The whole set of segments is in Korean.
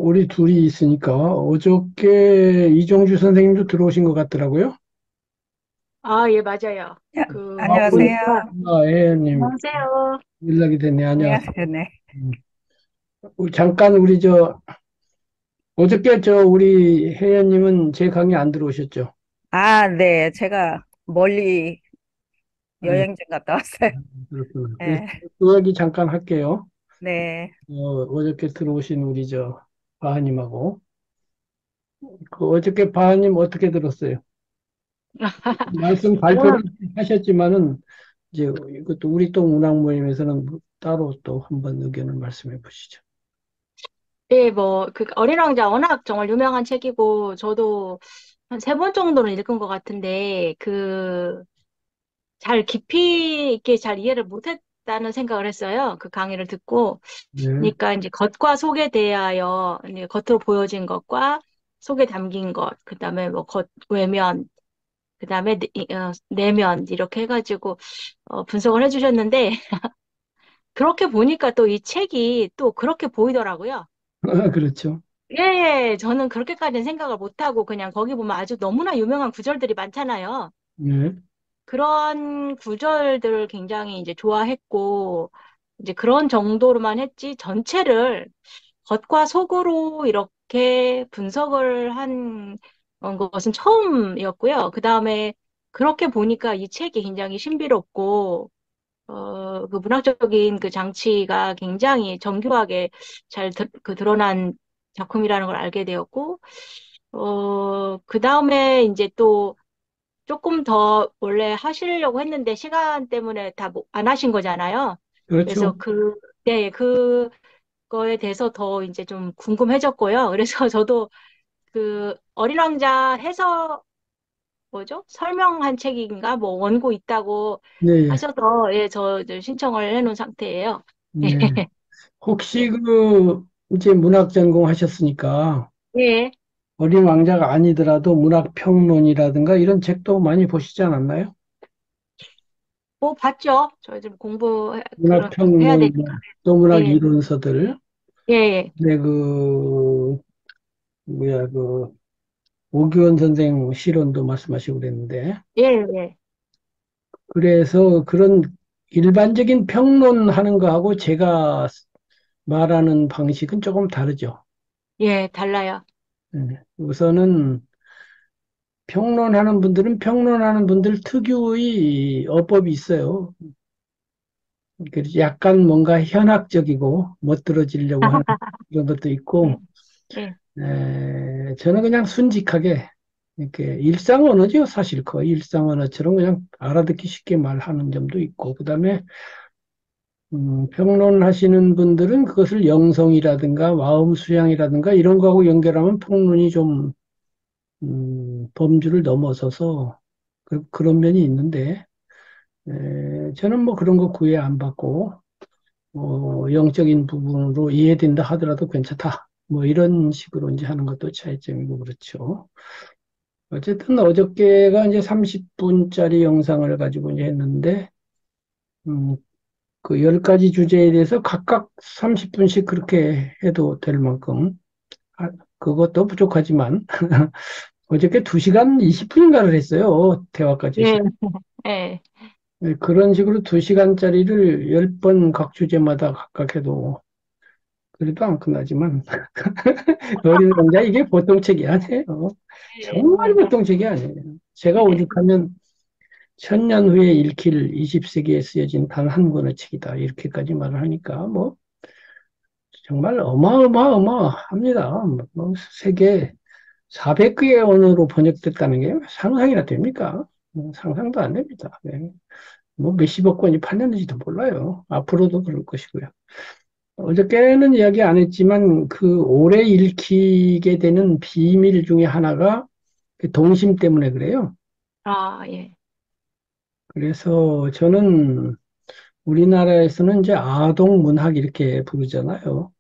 우리 둘이 있으니까 어저께 이종주 선생님도 들어오신 것 같더라고요. 아, 예, 맞아요. 야, 안녕하세요. 보니까, 혜연님 안녕하세요. 연락이 됐네. 안녕하세요. 안녕하세요. 네. 음. 잠깐 우리 어저께 우리 혜연님은 제 강의 안 들어오셨죠? 아, 네. 제가 멀리 아, 여행 좀 갔다 왔어요. 그렇구나. 그래서 네. 그 얘기 잠깐 할게요. 네. 어저께 들어오신 우리 바하님하고 어저께 바하님 어떻게 들었어요? 말씀 발표를 오늘, 하셨지만은 이제 이것도 우리 또 문학 모임에서는 따로 또 한번 의견을 말씀해 보시죠. 예, 어린 왕자 워낙 정말 유명한 책이고, 저도 한 세 번 정도는 읽은 것 같은데, 잘 깊이 있게 잘 이해를 못했다는 생각을 했어요. 그 강의를 듣고. 네. 그러니까 이제 겉과 속에 대하여, 이제 겉으로 보여진 것과 속에 담긴 것, 그 다음에 외면, 그 다음에 내면, 이렇게 해가지고, 분석을 해주셨는데, 그렇게 보니까 또 이 책이 또 그렇게 보이더라고요. 그렇죠. 예, 저는 그렇게까지는 생각을 못하고 그냥 거기 보면 아주 너무나 유명한 구절들이 많잖아요. 네. 그런 구절들을 굉장히 이제 좋아했고, 이제 그런 정도로만 했지, 전체를 겉과 속으로 이렇게 분석을 한 것은 처음이었고요. 그 다음에 그렇게 보니까 이 책이 굉장히 신비롭고, 그 문학적인 그 장치가 굉장히 정교하게 드러난 작품이라는 걸 알게 되었고, 그 다음에 이제 또 조금 더 원래 하시려고 했는데 시간 때문에 다 안 하신 거잖아요. 그래서 그렇죠. 네, 그거에 대해서 더 이제 좀 궁금해졌고요. 그래서 저도 그 어린 왕자 해서 뭐죠? 설명한 책인가? 뭐 원고 있다고 네, 예. 하셔서 예, 저 신청을 해놓은 상태예요. 네. 혹시 이제 문학 전공 하셨으니까 예, 어린 왕자가 아니더라도 문학 평론이라든가 이런 책도 많이 보시지 않았나요? 뭐 봤죠? 저 좀 문학 해야 평론, 되니까. 또 문학 예, 이론서들. 예, 예, 네, 뭐야, 오규원 선생 실론도 말씀하시고 그랬는데. 예, 예, 그래서 그런 일반적인 평론하는 거하고 제가 말하는 방식은 조금 다르죠. 예, 달라요. 우선은 평론하는 분들은 평론하는 분들 특유의 어법이 있어요. 그래서 약간 뭔가 현학적이고 멋들어지려고 하는 그런 것도 예, 있고, 예, 저는 그냥 순직하게 이렇게 일상 언어죠, 사실 거의 일상 언어처럼 그냥 알아듣기 쉽게 말하는 점도 있고, 그다음에 평론하시는 분들은 그것을 영성이라든가 마음 수양이라든가 이런 거하고 연결하면 평론이 좀 범주를 넘어서서 그런 면이 있는데 저는 뭐 그런 거 구애 안 받고 영적인 부분으로 이해된다 하더라도 괜찮다. 뭐 이런 식으로 이제 하는 것도 차이점이고 그렇죠. 어쨌든 어저께가 이제 30분짜리 영상을 가지고 이제 했는데 음, 그 10가지 주제에 대해서 각각 30분씩 그렇게 해도 될 만큼 아, 그것도 부족하지만 어저께 2시간 20분인가를 했어요. 대화까지. 예, 예, 네, 그런 식으로 2시간짜리를 10번 각 주제마다 각각 해도 그래도 안 끝나지만 어린 왕자 이게 보통 책이 아니에요. 예, 정말 보통 책이 아니에요. 제가 예, 오죽하면 1000년 후에 읽힐 20세기에 쓰여진 단 한 권의 책이다. 이렇게까지 말을 하니까 뭐 정말 어마어마합니다. 뭐 세계 400개의 언어로 번역됐다는 게 상상이나 됩니까? 상상도 안 됩니다. 네. 뭐 몇십억 권이 팔렸는지도 몰라요. 앞으로도 그럴 것이고요. 어저께는 이야기 안 했지만 그 오래 읽히게 되는 비밀 중에 하나가 그 동심 때문에 그래요. 아, 예, 그래서 저는 우리나라에서는 이제 아동 문학 이렇게 부르잖아요.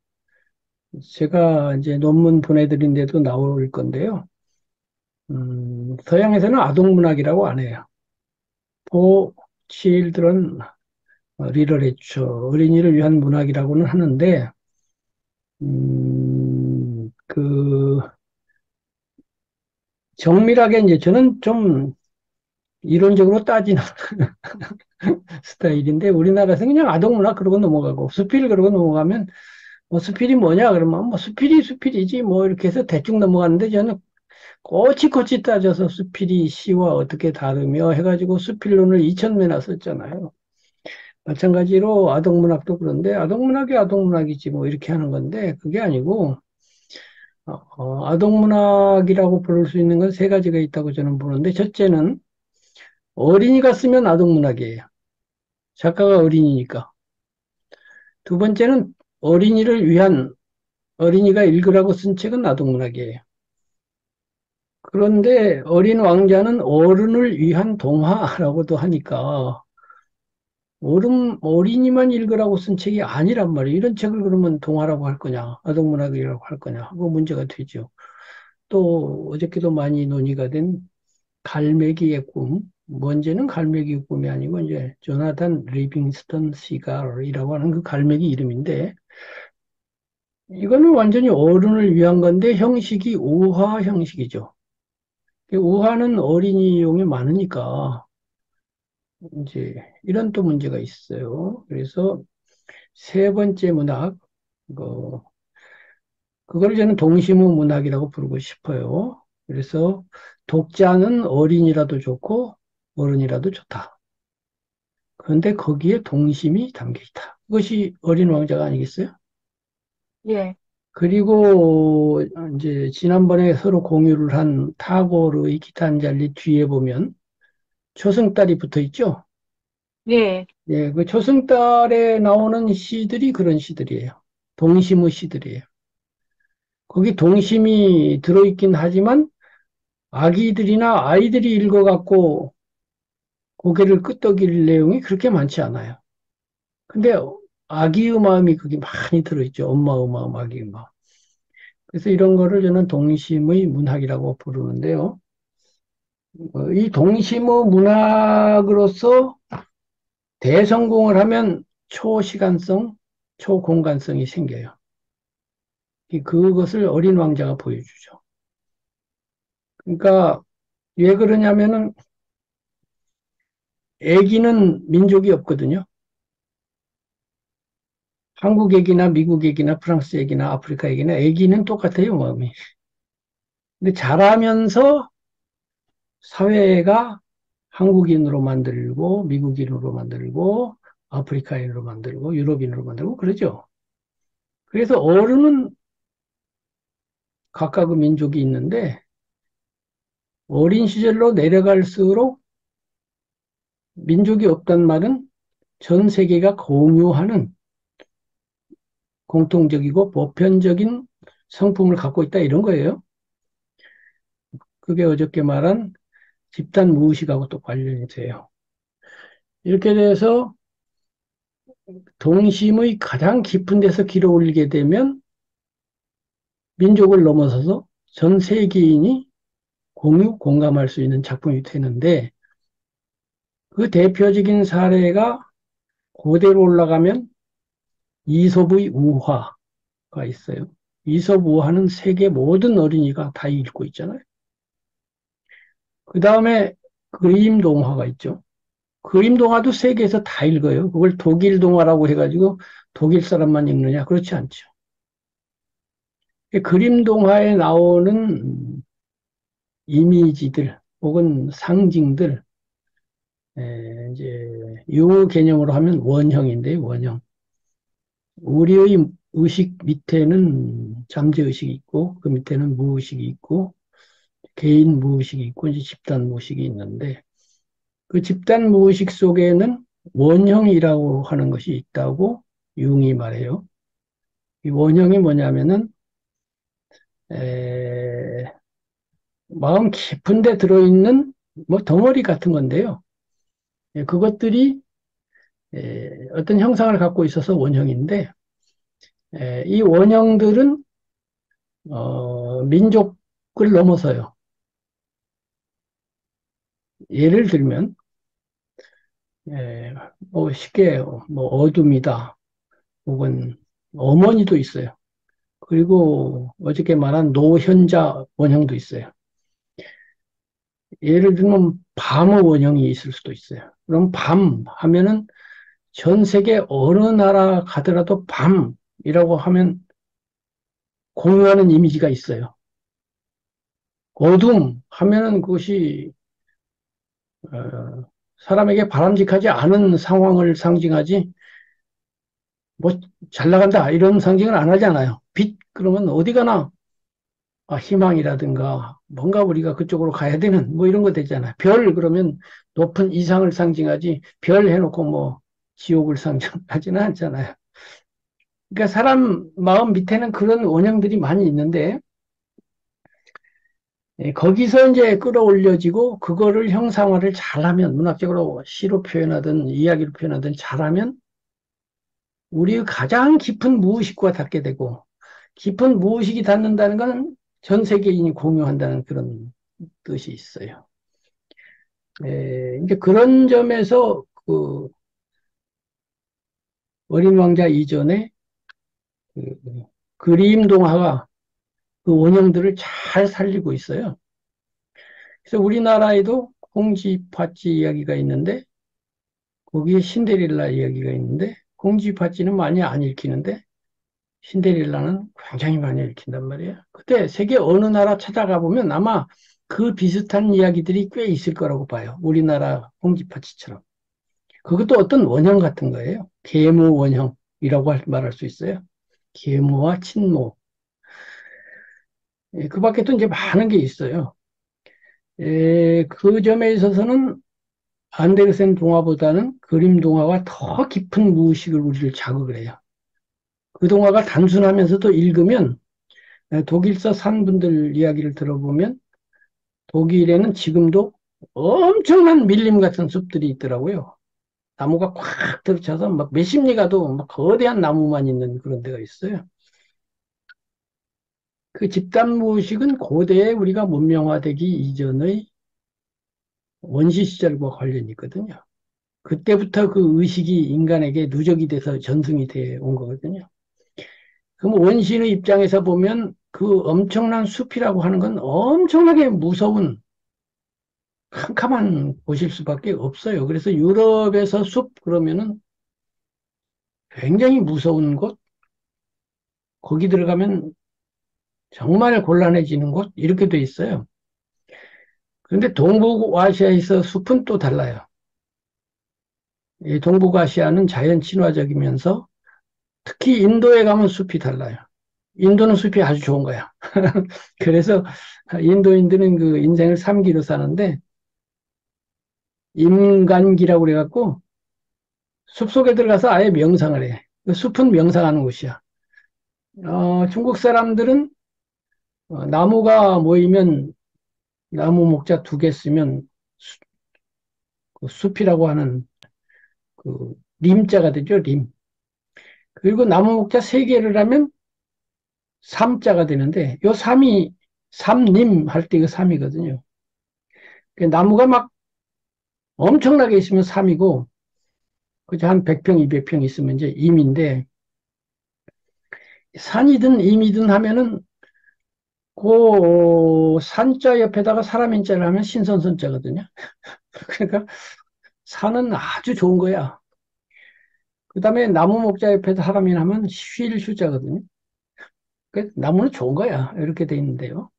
제가 이제 논문 보내드린 데도 나올 건데요. 서양에서는 아동 문학이라고 안 해요. For Children Literature, 어린이를 위한 문학이라고는 하는데, 그, 정밀하게 이제 저는 좀 이론적으로 따지는 스타일인데, 우리나라에서 그냥 아동문학 그러고 넘어가고, 수필 그러고 넘어가면, 뭐 수필이 뭐냐? 그러면 뭐 수필이 수필이지, 뭐 이렇게 해서 대충 넘어가는데, 저는 꼬치꼬치 따져서 수필이 시와 어떻게 다르며 해가지고 수필론을 2,000매나 썼잖아요. 마찬가지로 아동문학도 그런데, 아동문학이 아동문학이지, 뭐 이렇게 하는 건데, 그게 아니고, 아동문학이라고 부를 수 있는 건 세 가지가 있다고 저는 보는데, 첫째는 어린이가 쓰면 아동문학이에요. 작가가 어린이니까. 두 번째는 어린이를 위한, 어린이가 읽으라고 쓴 책은 아동문학이에요. 그런데 어린 왕자는 어른을 위한 동화라고도 하니까 어린이만 읽으라고 쓴 책이 아니란 말이에요. 이런 책을 그러면 동화라고 할 거냐, 아동문학이라고 할 거냐 하고 문제가 되죠. 또 어저께도 많이 논의가 된 갈매기의 꿈. 먼저는 갈매기 꿈이 아니고 이제 조나단 리빙스턴 시갈이라고 하는 그 갈매기 이름인데 이거는 완전히 어른을 위한 건데 형식이 우화 형식이죠. 우화는 어린이용이 많으니까 이제 이런 또 문제가 있어요. 그래서 세 번째 문학, 그, 그걸 저는 동심의 문학이라고 부르고 싶어요. 그래서 독자는 어린이라도 좋고 어른이라도 좋다. 그런데 거기에 동심이 담겨 있다. 그것이 어린 왕자가 아니겠어요? 예, 그리고 이제 지난번에 서로 공유를 한 타고르의 기탄잘리 뒤에 보면 초승달이 붙어 있죠. 예, 예, 그 초승달에 나오는 시들이 그런 시들이에요. 동심의 시들이에요. 거기 동심이 들어있긴 하지만 아기들이나 아이들이 읽어갖고 고개를 끄덕일 내용이 그렇게 많지 않아요. 근데 아기의 마음이 거기 많이 들어있죠. 엄마의 마음, 아기의 마음. 그래서 이런 거를 저는 동심의 문학이라고 부르는데요. 이 동심의 문학으로서 대성공을 하면 초시간성, 초공간성이 생겨요. 그것을 어린 왕자가 보여주죠. 그러니까 왜 그러냐면은 애기는 민족이 없거든요. 한국 애기나 미국 애기나 프랑스 애기나 아프리카 애기나 애기는 똑같아요, 마음이. 근데 자라면서 사회가 한국인으로 만들고 미국인으로 만들고 아프리카인으로 만들고 유럽인으로 만들고 그러죠. 그래서 어른은 각각의 민족이 있는데 어린 시절로 내려갈수록 민족이 없단 말은 전 세계가 공유하는 공통적이고 보편적인 성품을 갖고 있다 이런 거예요. 그게 어저께 말한 집단 무의식하고 또 관련이 돼요. 이렇게 돼서 동심의 가장 깊은 데서 길어 올리게 되면 민족을 넘어서서 전 세계인이 공유, 공감할 수 있는 작품이 되는데 그 대표적인 사례가 고대로 올라가면 이솝의 우화가 있어요. 이솝 우화는 세계 모든 어린이가 다 읽고 있잖아요. 그 다음에 그림 동화가 있죠. 그림 동화도 세계에서 다 읽어요. 그걸 독일 동화라고 해가지고 독일 사람만 읽느냐? 그렇지 않죠. 그림 동화에 나오는 이미지들 혹은 상징들, 이제 용어 개념으로 하면 원형인데 원형. 우리의 의식 밑에는 잠재의식이 있고 그 밑에는 무의식이 있고 개인 무의식이 있고 이제 집단 무의식이 있는데 그 집단 무의식 속에는 원형이라고 하는 것이 있다고 융이 말해요. 이 원형이 뭐냐면은 에, 마음 깊은 데 들어있는 뭐 덩어리 같은 건데요. 그것들이 어떤 형상을 갖고 있어서 원형인데 이 원형들은 민족을 넘어서요. 예를 들면 뭐 쉽게 뭐 어둠이다 혹은 어머니도 있어요. 그리고 어저께 말한 노현자 원형도 있어요. 예를 들면 밤의 원형이 있을 수도 있어요. 그럼 밤 하면은 전 세계 어느 나라 가더라도 밤이라고 하면 공유하는 이미지가 있어요. 어둠 하면은 그것이 사람에게 바람직하지 않은 상황을 상징하지, 뭐 잘 나간다 이런 상징을 안 하잖아요. 빛 그러면 어디 가나 희망이라든가 뭔가 우리가 그쪽으로 가야 되는 뭐 이런 거 되잖아요. 별 그러면 높은 이상을 상징하지, 별 해놓고 뭐 지옥을 상징하지는 않잖아요. 그러니까 사람 마음 밑에는 그런 원형들이 많이 있는데, 거기서 이제 끌어올려지고 그거를 형상화를 잘하면, 문학적으로 시로 표현하든 이야기로 표현하든 잘하면 우리의 가장 깊은 무의식과 닿게 되고, 깊은 무의식이 닿는다는 건 전 세계인이 공유한다는 그런 뜻이 있어요. 이제 그런 점에서 그 어린 왕자 이전에 그 그림 동화가 그 원형들을 잘 살리고 있어요. 그래서 우리나라에도 공지팥쥐 이야기가 있는데, 거기에 신데렐라 이야기가 있는데, 공지팥쥐는 많이 안 읽히는데 신데렐라는 굉장히 많이 읽힌단 말이에요. 그때 세계 어느 나라 찾아가 보면 아마 그 비슷한 이야기들이 꽤 있을 거라고 봐요. 우리나라 공지팥쥐처럼. 그것도 어떤 원형 같은 거예요. 계모 원형이라고 말할 수 있어요. 계모와 친모. 그 밖에 또 이제 많은 게 있어요. 그 점에 있어서는 안데르센 동화보다는 그림 동화가 더 깊은 무의식을 우리를 자극을 해요. 그 동화가 단순하면서도 읽으면, 독일서 산분들 이야기를 들어보면 독일에는 지금도 엄청난 밀림 같은 숲들이 있더라고요. 나무가 꽉 들어차서 막 몇십 리 가도 막 거대한 나무만 있는 그런 데가 있어요. 그 집단 무의식은 고대에 우리가 문명화되기 이전의 원시 시절과 관련이 있거든요. 그때부터 그 의식이 인간에게 누적이 돼서 전승이 돼 온 거거든요. 그럼 원시인의 입장에서 보면 그 엄청난 숲이라고 하는 건 엄청나게 무서운 캄캄한 곳일 수밖에 없어요. 그래서 유럽에서 숲 그러면은 굉장히 무서운 곳, 거기 들어가면 정말 곤란해지는 곳, 이렇게 돼 있어요. 그런데 동북아시아에서 숲은 또 달라요. 이 동북아시아는 자연 친화적이면서 특히 인도에 가면 숲이 달라요. 인도는 숲이 아주 좋은 거야. 그래서 인도인들은 그 인생을 3기로 사는데, 임간기라고 그래갖고 숲속에 들어가서 아예 명상을 해. 그 숲은 명상하는 곳이야. 중국 사람들은 나무가 모이면 나무 목자 2개 쓰면 그 숲이라고 하는 그 림자가 되죠, 림. 그리고 나무 목자 3개를 하면 삼자가 되는데, 요 삼이 삼림 할 때 이거 삼이거든요. 나무가 막 엄청나게 있으면 삼이고, 그저 한 100평, 200평 있으면 이제 임인데, 산이든 임이든 하면은 그 산자 옆에다가 사람 인자를 하면 신선선자거든요. 그러니까 산은 아주 좋은 거야. 그 다음에 나무 목자 옆에다 사람이 하면 쉴 휴자거든요. 나무는 좋은 거야. 이렇게 돼 있는데요.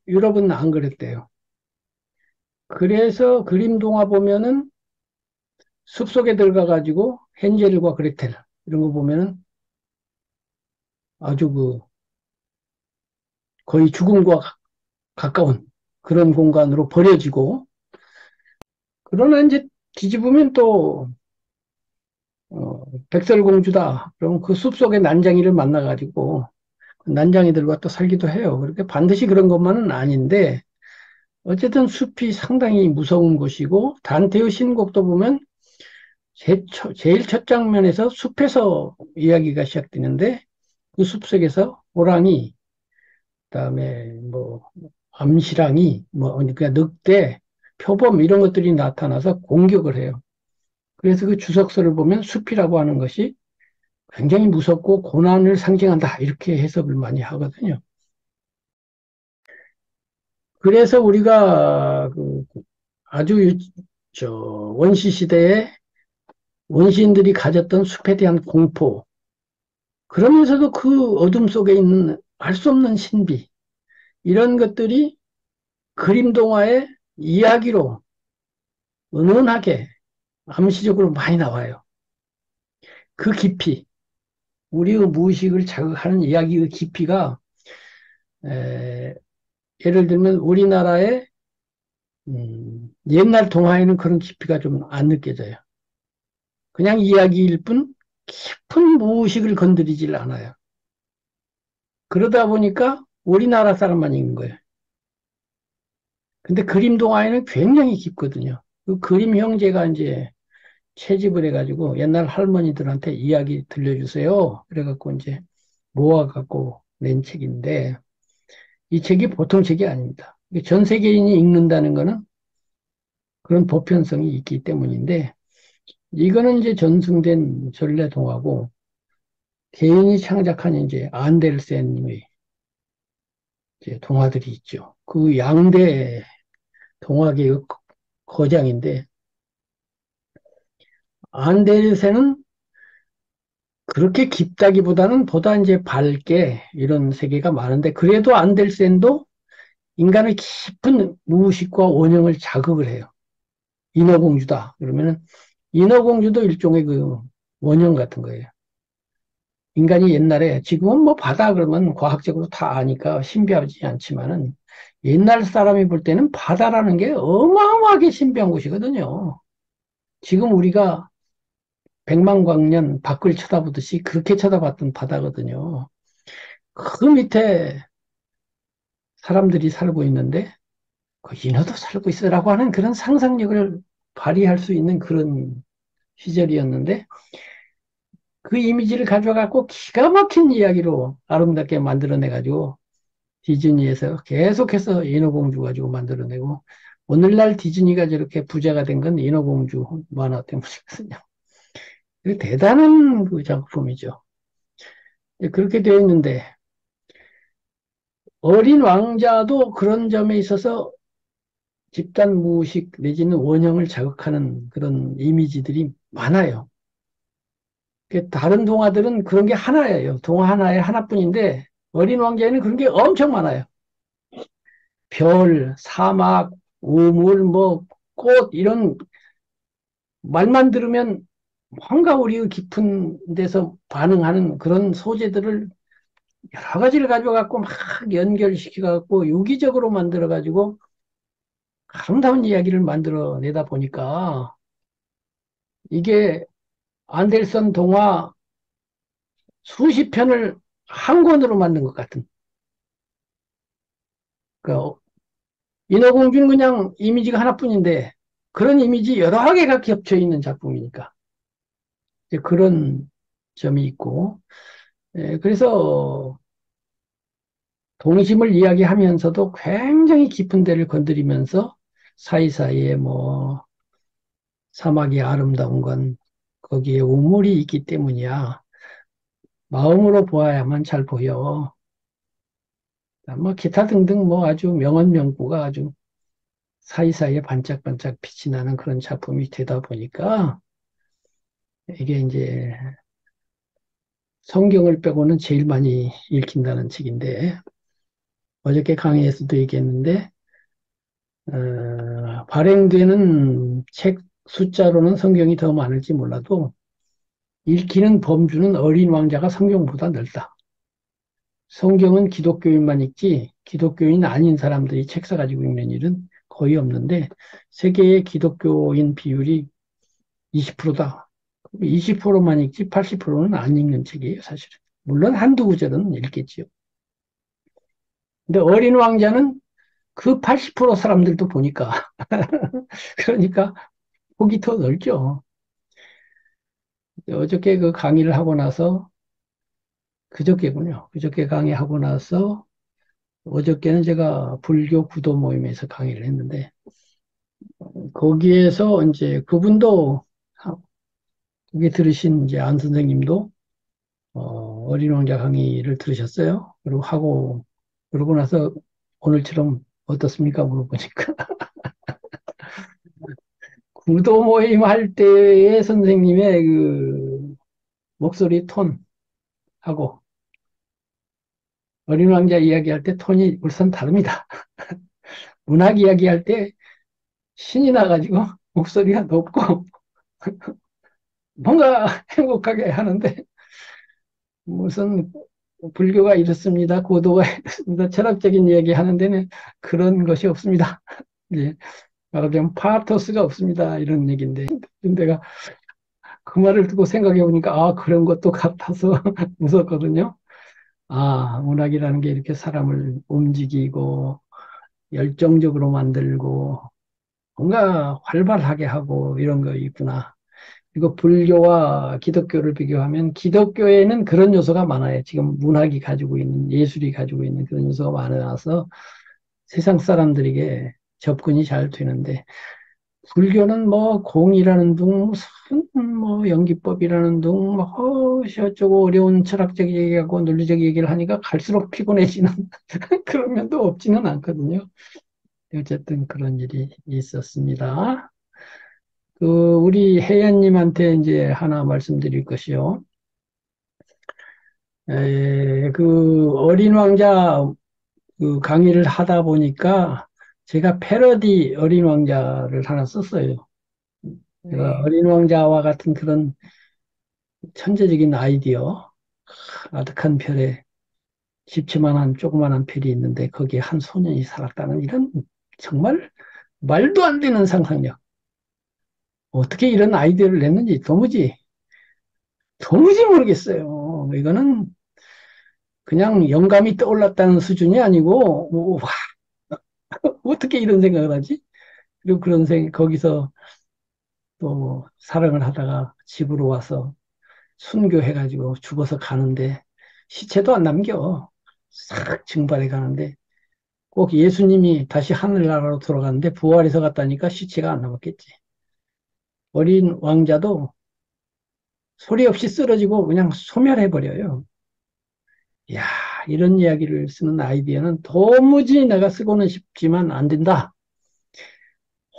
유럽은 안 그랬대요. 그래서 그림 동화 보면은 숲속에 들어가가지고 헨젤과 그레텔 이런 거 보면은 아주 그 거의 죽음과 가까운 그런 공간으로 버려지고, 그러나 이제 뒤집으면 또 백설공주다. 그럼 그 숲속의 난장이를 만나가지고 그 난장이들과 또 살기도 해요. 그렇게 반드시 그런 것만은 아닌데, 어쨌든 숲이 상당히 무서운 곳이고, 단테의 신곡도 보면 제일 첫 장면에서 숲에서 이야기가 시작되는데, 그 숲속에서 호랑이, 그다음에 뭐 암시랑이, 뭐 그러니까 늑대, 표범 이런 것들이 나타나서 공격을 해요. 그래서 그 주석서를 보면 숲이라고 하는 것이 굉장히 무섭고 고난을 상징한다. 이렇게 해석을 많이 하거든요. 그래서 우리가 그 아주 원시 시대에 원시인들이 가졌던 숲에 대한 공포, 그러면서도 그 어둠 속에 있는 알 수 없는 신비, 이런 것들이 그림 동화의 이야기로 은은하게 암시적으로 많이 나와요. 그 깊이, 우리의 무의식을 자극하는 이야기의 깊이가 에, 예를 들면 우리나라의 옛날 동화에는 그런 깊이가 좀 안 느껴져요. 그냥 이야기일 뿐 깊은 무의식을 건드리질 않아요. 그러다 보니까 우리나라 사람만 읽는 거예요. 근데 그림 동화에는 굉장히 깊거든요. 그 그림 형제가 이제 채집을 해가지고 옛날 할머니들한테 이야기 들려주세요. 그래갖고 이제 모아갖고 낸 책인데 이 책이 보통 책이 아닙니다. 전 세계인이 읽는다는 거는 그런 보편성이 있기 때문인데 이거는 이제 전승된 전래 동화고 개인이 창작한 이제 안델센의 이제 동화들이 있죠. 그 양대 동화계의 거장인데 안데르센은 그렇게 깊다기보다는 보다 이제 밝게 이런 세계가 많은데 그래도 안델센도 인간의 깊은 무의식과 원형을 자극을 해요. 인어공주다. 그러면은 인어공주도 일종의 그 원형 같은 거예요. 인간이 옛날에 지금은 뭐 바다 그러면 과학적으로 다 아니까 신비하지 않지만은 옛날 사람이 볼 때는 바다라는 게 어마어마하게 신비한 곳이거든요. 지금 우리가 백만광년 밖을 쳐다보듯이 그렇게 쳐다봤던 바다거든요. 그 밑에 사람들이 살고 있는데 그 인어도 살고 있어라고 하는 그런 상상력을 발휘할 수 있는 그런 시절이었는데 그 이미지를 가져갖고 기가 막힌 이야기로 아름답게 만들어내가지고 디즈니에서 계속해서 인어공주 가지고 만들어내고 오늘날 디즈니가 저렇게 부자가 된 건 인어공주 만화 때문이거든요. 대단한 그 작품이죠. 그렇게 되어 있는데 어린 왕자도 그런 점에 있어서 집단 무의식 내지는 원형을 자극하는 그런 이미지들이 많아요. 다른 동화들은 그런 게 하나예요. 동화 하나에 하나뿐인데 어린 왕자에는 그런 게 엄청 많아요. 별, 사막, 우물, 뭐, 꽃, 이런 말만 들으면 뭔가 우리의 깊은 데서 반응하는 그런 소재들을 여러 가지를 가져갖고 막 연결시켜갖고 유기적으로 만들어가지고 아름다운 이야기를 만들어내다 보니까 이게 안델슨 동화 수십 편을 한 권으로 만든 것 같은. 그 인어공주는 그냥 이미지가 하나뿐인데 그런 이미지 여러 개가 겹쳐 있는 작품이니까 이제 그런 점이 있고 그래서 동심을 이야기하면서도 굉장히 깊은 데를 건드리면서 사이사이에 뭐 사막이 아름다운 건 거기에 우물이 있기 때문이야. 마음으로 보아야만 잘 보여. 뭐 기타 등등 뭐 아주 명언명구가 아주 사이사이에 반짝반짝 빛이 나는 그런 작품이 되다 보니까 이게 이제 성경을 빼고는 제일 많이 읽힌다는 책인데 어저께 강의에서도 얘기했는데 발행되는 책 숫자로는 성경이 더 많을지 몰라도 읽히는 범주는 어린 왕자가 성경보다 넓다. 성경은 기독교인만 읽지 기독교인 아닌 사람들이 책 사가지고 읽는 일은 거의 없는데 세계의 기독교인 비율이 20%다. 20%만 읽지 80%는 안 읽는 책이에요, 사실은. 물론 한두 구절은 읽겠지요. 근데 어린 왕자는 그 80% 사람들도 보니까 그러니까 폭이 더 넓죠. 어저께 그 강의를 하고 나서 그저께군요. 그저께 강의하고 나서 어저께는 제가 불교 구도 모임에서 강의를 했는데 거기에서 이제 그분도 거기 들으신 이제 안 선생님도 어린 왕자 강의를 들으셨어요? 그러고 나서 오늘처럼 어떻습니까? 물어보니까. 구도 모임 할 때의 선생님의 그 목소리 톤하고 어린 왕자 이야기할 때 톤이 우선 다릅니다. 문학 이야기할 때 신이 나가지고 목소리가 높고 뭔가 행복하게 하는데 무슨 불교가 이렇습니다. 고도가 이렇습니다. 철학적인 이야기 하는 데는 그런 것이 없습니다. 예, 말하자면 파토스가 없습니다. 이런 얘기인데 내가 그 말을 듣고 생각해 보니까 그런 것도 같아서 웃었거든요. 문학이라는 게 이렇게 사람을 움직이고 열정적으로 만들고 뭔가 활발하게 하고 이런 거 있구나. 그리고 불교와 기독교를 비교하면 기독교에는 그런 요소가 많아요. 지금 문학이 가지고 있는, 예술이 가지고 있는 그런 요소가 많아서 세상 사람들에게 접근이 잘 되는데, 불교는 뭐 공이라는 둥, 무슨 뭐 연기법이라는 둥, 뭐 어쩌고 어려운 철학적 얘기하고 논리적 얘기를 하니까 갈수록 피곤해지는 그런 면도 없지는 않거든요. 어쨌든 그런 일이 있었습니다. 우리 혜연님한테 이제 하나 말씀드릴 것이요. 어린 왕자 그 강의를 하다 보니까 제가 패러디 어린 왕자를 하나 썼어요. 제가 네. 어린 왕자와 같은 그런 천재적인 아이디어, 아득한 별에 집치만한 조그만한 별이 있는데 거기에 한 소년이 살았다는 이런 정말 말도 안 되는 상상력. 어떻게 이런 아이디어를 냈는지 도무지 모르겠어요. 이거는 그냥 영감이 떠올랐다는 수준이 아니고, 와, 어떻게 이런 생각을 하지? 그리고 거기서 또 사랑을 하다가 집으로 와서 순교해가지고 죽어서 가는데 시체도 안 남겨. 싹 증발해 가는데 꼭 예수님이 다시 하늘나라로 돌아갔는데 부활해서 갔다니까 시체가 안 남았겠지. 어린 왕자도 소리 없이 쓰러지고 그냥 소멸해버려요. 이야, 이런 이야기를 쓰는 아이디어는 도무지 내가 쓰고는 싶지만 안 된다.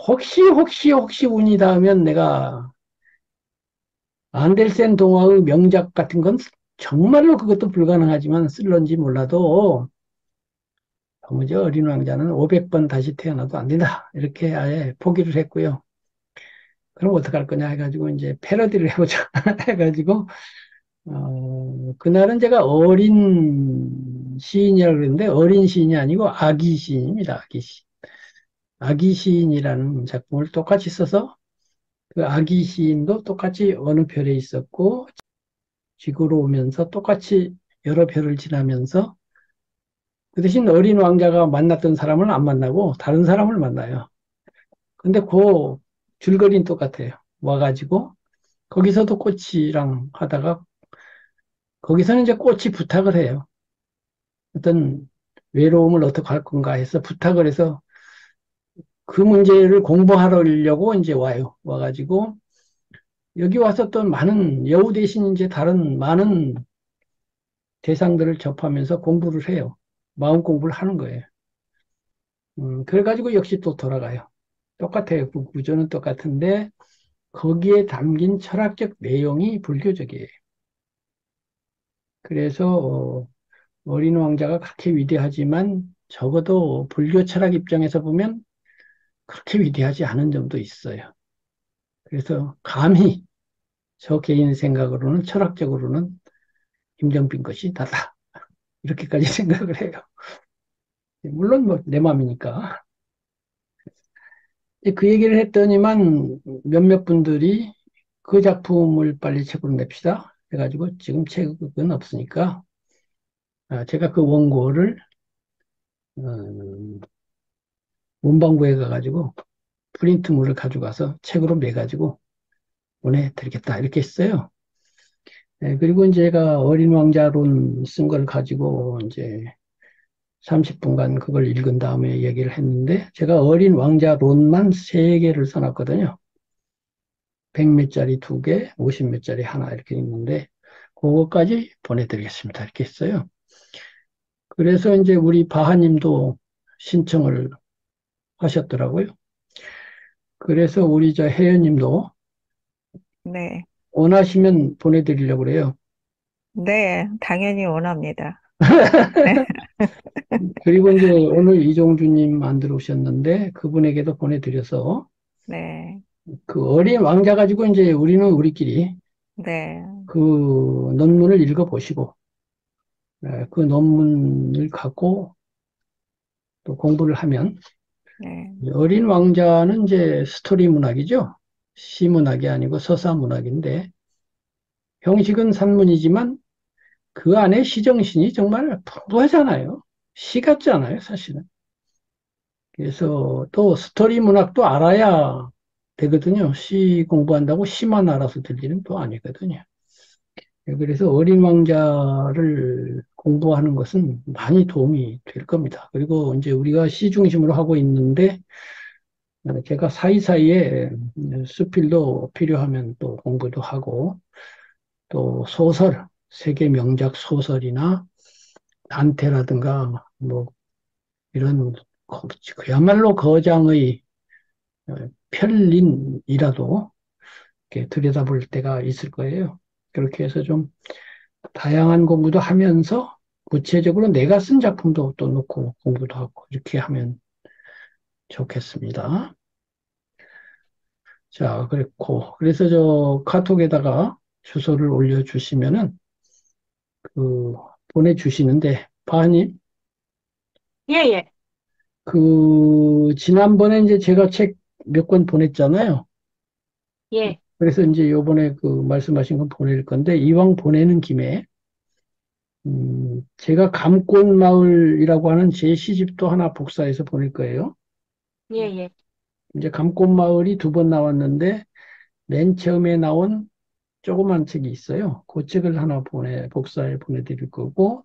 혹시 운이 닿으면 내가 안델센 동화의 명작 같은 건 정말로 그것도 불가능하지만 쓸런지 몰라도 도무지 어린 왕자는 500번 다시 태어나도 안 된다. 이렇게 아예 포기를 했고요. 그럼 어떡할 거냐 해가지고 이제 패러디를 해보자 해가지고 그날은 제가 어린 시인이라고 그랬는데 어린 시인이 아니고 아기 시인입니다. 아기 시인. 아기 시인이라는 작품을 똑같이 써서 그 아기 시인도 똑같이 어느 별에 있었고 지구로 오면서 똑같이 여러 별을 지나면서 그 대신 어린 왕자가 만났던 사람을 안 만나고 다른 사람을 만나요. 근데 그 줄거리는 똑같아요. 와가지고 거기서도 꽃이랑 하다가 거기서는 이제 꽃이 부탁을 해요. 어떤 외로움을 어떻게 할 건가 해서 부탁을 해서 그 문제를 공부하려고 이제 와요. 와가지고 여기 와서 또 많은 여우 대신 이제 다른 많은 대상들을 접하면서 공부를 해요. 마음 공부를 하는 거예요. 그래가지고 역시 또 돌아가요. 똑같아요. 그 구조는 똑같은데 거기에 담긴 철학적 내용이 불교적이에요. 그래서 어린 왕자가 그렇게 위대하지만 적어도 불교 철학 입장에서 보면 그렇게 위대하지 않은 점도 있어요. 그래서 감히 저 개인 생각으로는 철학적으로는 김정빈 것이 낫다. 이렇게까지 생각을 해요. 물론 뭐 내 마음이니까. 그 얘기를 했더니만 몇몇 분들이 그 작품을 빨리 책으로 냅시다. 해가지고 지금 책은 없으니까 제가 그 원고를 어, 문방구에 가가지고 프린트물을 가져가서 책으로 매가지고 보내드리겠다. 이렇게 했어요. 그리고 이제 제가 어린 왕자론 쓴 걸 가지고 이제 30분간 그걸 읽은 다음에 얘기를 했는데 제가 어린 왕자론만 3개를 써놨거든요. 100몇짜리 2개, 50몇짜리 하나 이렇게 있는데 그거까지 보내드리겠습니다. 이렇게 했어요. 그래서 이제 우리 바하님도 신청을 하셨더라고요. 그래서 우리 저 혜연님도 네. 원하시면 보내드리려고 그래요. 네, 당연히 원합니다. 그리고 이제 오늘 이종주님 안 들어오셨는데 그분에게도 보내드려서 네, 그 어린 왕자 가지고 이제 우리는 우리끼리 네, 그 논문을 읽어보시고 그 논문을 갖고 또 공부를 하면 네, 어린 왕자는 이제 스토리 문학이죠. 시 문학이 아니고 서사 문학인데 형식은 산문이지만 그 안에 시정신이 정말 풍부하잖아요. 시 같지 않아요, 사실은. 그래서 또 스토리 문학도 알아야 되거든요. 시 공부한다고 시만 알아서 될 일은 또 아니거든요. 그래서 어린 왕자를 공부하는 것은 많이 도움이 될 겁니다. 그리고 이제 우리가 시 중심으로 하고 있는데 제가 사이사이에 수필도 필요하면 또 공부도 하고 또 소설, 세계 명작 소설이나 단테라든가 뭐 이런 그야말로 거장의 편린이라도 이렇게 들여다볼 때가 있을 거예요. 그렇게 해서 좀 다양한 공부도 하면서 구체적으로 내가 쓴 작품도 또 넣고 공부도 하고 이렇게 하면 좋겠습니다. 자, 그랬고 그래서 저 카톡에다가 주소를 올려주시면은 그 보내주시는데 바님 예, 예, 그 지난번에 이제 제가 책 몇 권 보냈잖아요. 예, 그래서 이제 요번에 그 말씀하신 거 보낼 건데 이왕 보내는 김에 제가 감꽃마을이라고 하는 제 시집도 하나 복사해서 보낼 거예요. 예, 예, 이제 감꽃마을이 두 번 나왔는데 맨 처음에 나온 조그만 책이 있어요. 그 책을 하나 복사해 보내드릴 거고,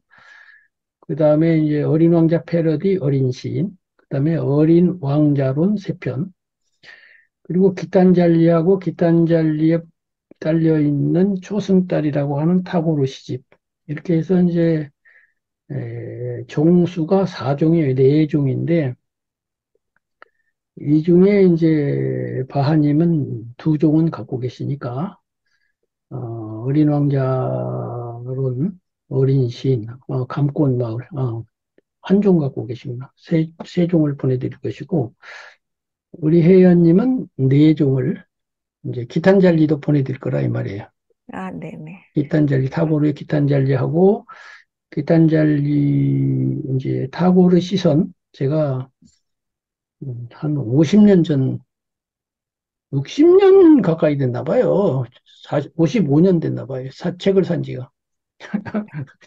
그 다음에 이제 어린 왕자 패러디 어린 시인, 그 다음에 어린 왕자론 세 편, 그리고 기탄잘리하고 기탄잘리에 딸려 있는 초승달이라고 하는 타고르 시집. 이렇게 해서 이제 종수가 4종이에요. 4종인데 이 중에 이제 바하님은 2종은 갖고 계시니까 어린 왕자론, 어린 시인, 감꽃마을 한 종 갖고 계시구나. 세 종을 보내드릴 것이고 우리 혜연님은 4종을 이제 기탄잘리도 보내드릴 거라 이 말이에요. 아, 네네. 기탄잘리 타고르의 기탄잘리하고 기탄잘리 이제 타고르 시선 제가 한 50년 전 60년 가까이 됐나 봐요. 55년 됐나 봐요. 책을 산 지가.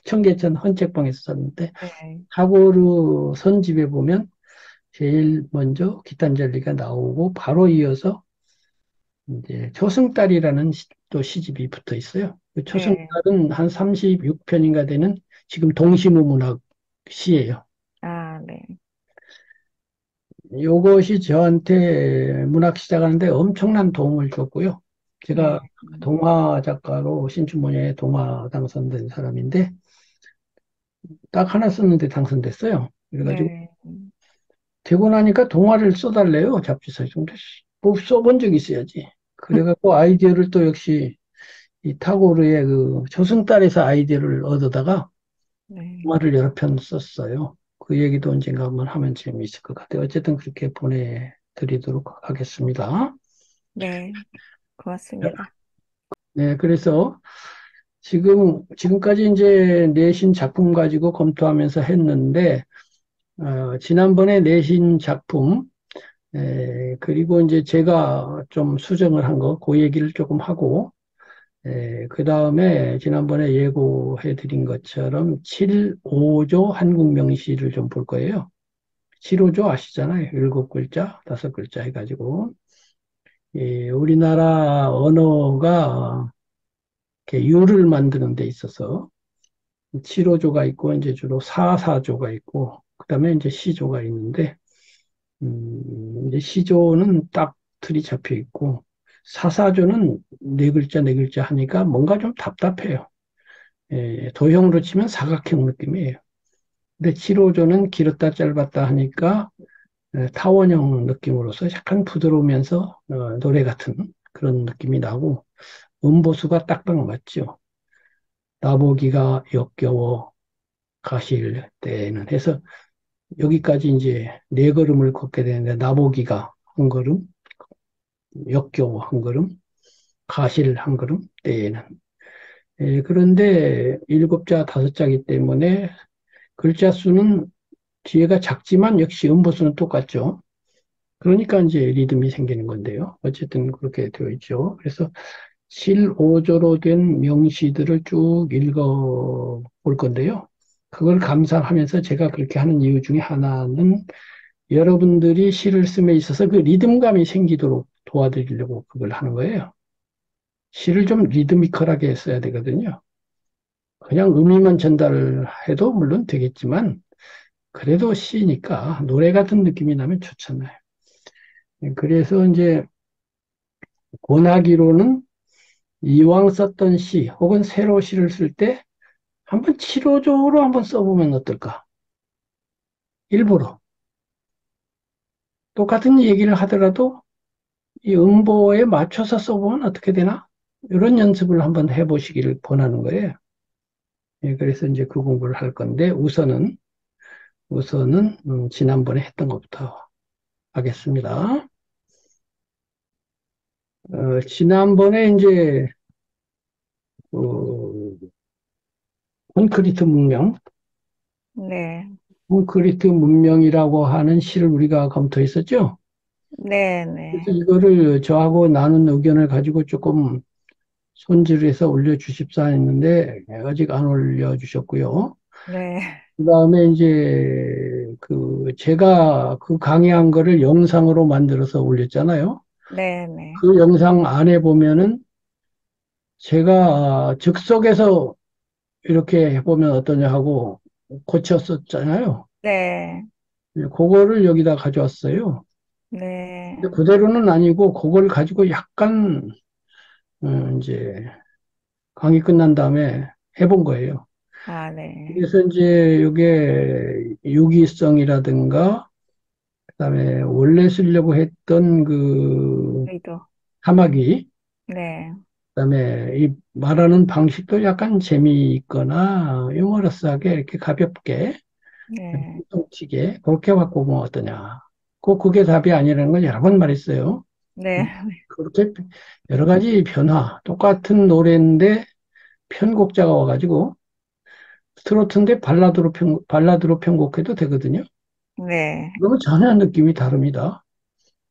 청계천 헌책방에서 샀는데 네, 타고르 선집에 보면 제일 먼저 기탄절리가 나오고 바로 이어서 이제 초승달이라는 또 시집이 붙어 있어요. 그 네. 초승달은 한 36편인가 되는 지금 동시무문학 시예요. 아, 네, 이것이 저한테 문학 시작하는데 엄청난 도움을 줬고요. 제가 네, 동화 작가로 신춘문예에 동화 당선된 사람인데 딱 하나 썼는데 당선됐어요. 그래가지고 네, 되고 나니까 동화를 써달래요. 잡지사에. 근데 뭐 써본 적이 있어야지. 그래갖고 아이디어를 또 역시 이 타고르의 그 조승달에서 아이디어를 얻어다가 네, 동화를 여러 편 썼어요. 그 얘기도 언젠가 한번 하면 재미있을 것 같아요. 어쨌든 그렇게 보내드리도록 하겠습니다. 네, 고맙습니다. 네, 그래서 지금까지 이제 내신 작품 가지고 검토하면서 했는데, 지난번에 내신 작품, 그리고 이제 제가 좀 수정을 한 거, 그 얘기를 조금 하고, 그 다음에 지난번에 예고해 드린 것처럼 7, 5조 한국 명시를 좀 볼 거예요. 7, 5조 아시잖아요. 7글자, 5글자 해가지고. 우리나라 언어가 이렇게 유를 만드는 데 있어서 7호조가 있고, 이제 주로 4사조가 있고, 그 다음에 이제 시조가 있는데, 이제 시조는 딱 틀이 잡혀 있고, 사사조는 네 글자, 네 글자 하니까 뭔가 좀 답답해요. 도형으로 치면 사각형 느낌이에요. 근데 7호조는 길었다 짧았다 하니까 타원형 느낌으로서 약간 부드러우면서 노래 같은 그런 느낌이 나고 음보수가 딱딱 맞죠. 나보기가 역겨워 가실 때는 해서 여기까지 이제 네 걸음을 걷게 되는데 나보기가 한 걸음, 역겨워 한 걸음, 가실 한 걸음 때에는 그런데 일곱 자 다섯 자기 때문에 글자 수는 뒤에가 작지만 역시 음보수는 똑같죠. 그러니까 이제 리듬이 생기는 건데요. 어쨌든 그렇게 되어 있죠. 그래서 7, 5조로 된 명시들을 쭉 읽어 볼 건데요. 그걸 감상하면서 제가 그렇게 하는 이유 중에 하나는 여러분들이 시를 씀에 있어서 그 리듬감이 생기도록 도와드리려고 그걸 하는 거예요. 시를 좀 리드미컬하게 써야 되거든요. 그냥 의미만 전달해도 물론 되겠지만 그래도 시니까 노래 같은 느낌이 나면 좋잖아요. 그래서 이제 권하기로는 이왕 썼던 시 혹은 새로 시를 쓸 때 한번 치료적으로 한번 써보면 어떨까? 일부러 똑같은 얘기를 하더라도 이 음보에 맞춰서 써보면 어떻게 되나? 이런 연습을 한번 해보시기를 권하는 거예요. 그래서 이제 그 공부를 할 건데 우선은 지난번에 했던 것부터 하겠습니다. 지난번에 이제 그 콘크리트 문명, 네. 콘크리트 문명이라고 하는 시를 우리가 검토했었죠. 네, 그래서 네. 이거를 저하고 나눈 의견을 가지고 조금 손질해서 올려주십사 했는데 아직 안 올려주셨고요. 네. 그 다음에 이제 그 제가 그 강의한 거를 영상으로 만들어서 올렸잖아요. 네, 네. 그 영상 안에 보면은 제가 즉석에서 이렇게 해보면 어떠냐 하고 고쳤었잖아요. 네. 그거를 여기다 가져왔어요. 근데 네. 그대로는 아니고 그걸 가지고 약간 이제 강의 끝난 다음에 해본 거예요. 아, 네. 그래서 이제 이게 유기성이라든가 그다음에 원래 쓰려고 했던 그 저희도. 사마귀 네. 그다음에 이 말하는 방식도 약간 재미있거나 유머러스하게 이렇게 가볍게 네. 똥치게 그렇게 바꾸면 어떠냐. 꼭 그게 답이 아니라는 걸 여러 번 말했어요. 네. 그렇게 여러 가지 변화, 똑같은 노래인데 편곡자가 와가지고 트로트인데 발라드로 편곡해도 되거든요. 네. 그러면 전혀 느낌이 다릅니다.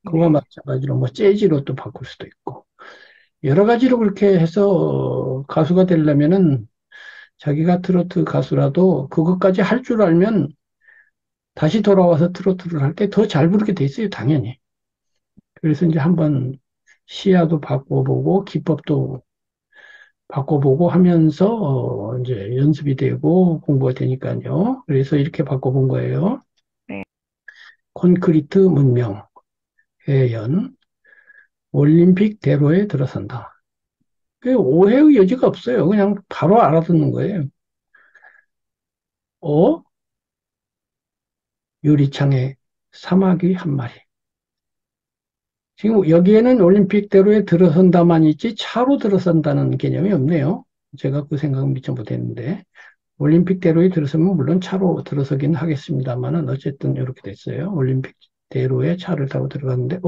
그와 네. 마찬가지로 뭐 재즈로 또 바꿀 수도 있고 여러 가지로 그렇게 해서 가수가 되려면은 자기가 트로트 가수라도 그것까지 할 줄 알면 다시 돌아와서 트로트를 할 때 더 잘 부르게 돼 있어요, 당연히. 그래서 이제 한번 시야도 바꿔보고 기법도 바꿔보고 하면서 이제 연습이 되고 공부가 되니까요. 그래서 이렇게 바꿔본 거예요. 네. 콘크리트 문명, 해연, 올림픽 대로에 들어선다. 그 오해의 여지가 없어요. 그냥 바로 알아듣는 거예요. 어? 유리창에 사마귀 한 마리. 지금 여기에는 올림픽대로에 들어선다만 있지 차로 들어선다는 개념이 없네요. 제가 그 생각은 미처 못했는데 올림픽대로에 들어서면 물론 차로 들어서긴 하겠습니다만은 어쨌든 이렇게 됐어요. 올림픽대로에 차를 타고 들어갔는데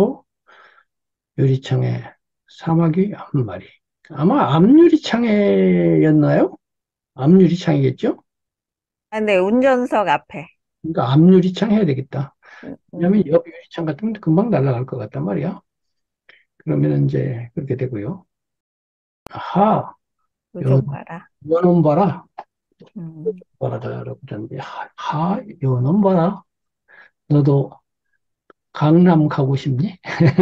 유리창에 사마귀 한 마리. 아마 앞유리창에였나요? 앞유리창이겠죠? 아, 네. 운전석 앞에. 그러니까 앞유리창 해야 되겠다. 음, 왜냐하면 음. 옆 유리창 같으면 금방 날아갈 것 같단 말이야. 그러면 이제 그렇게 되고요. 하, 요, 요즘 봐라. 요놈 봐라. 음. 봐라라고 그러는데, 요놈 봐라. 너도 강남 가고 싶니?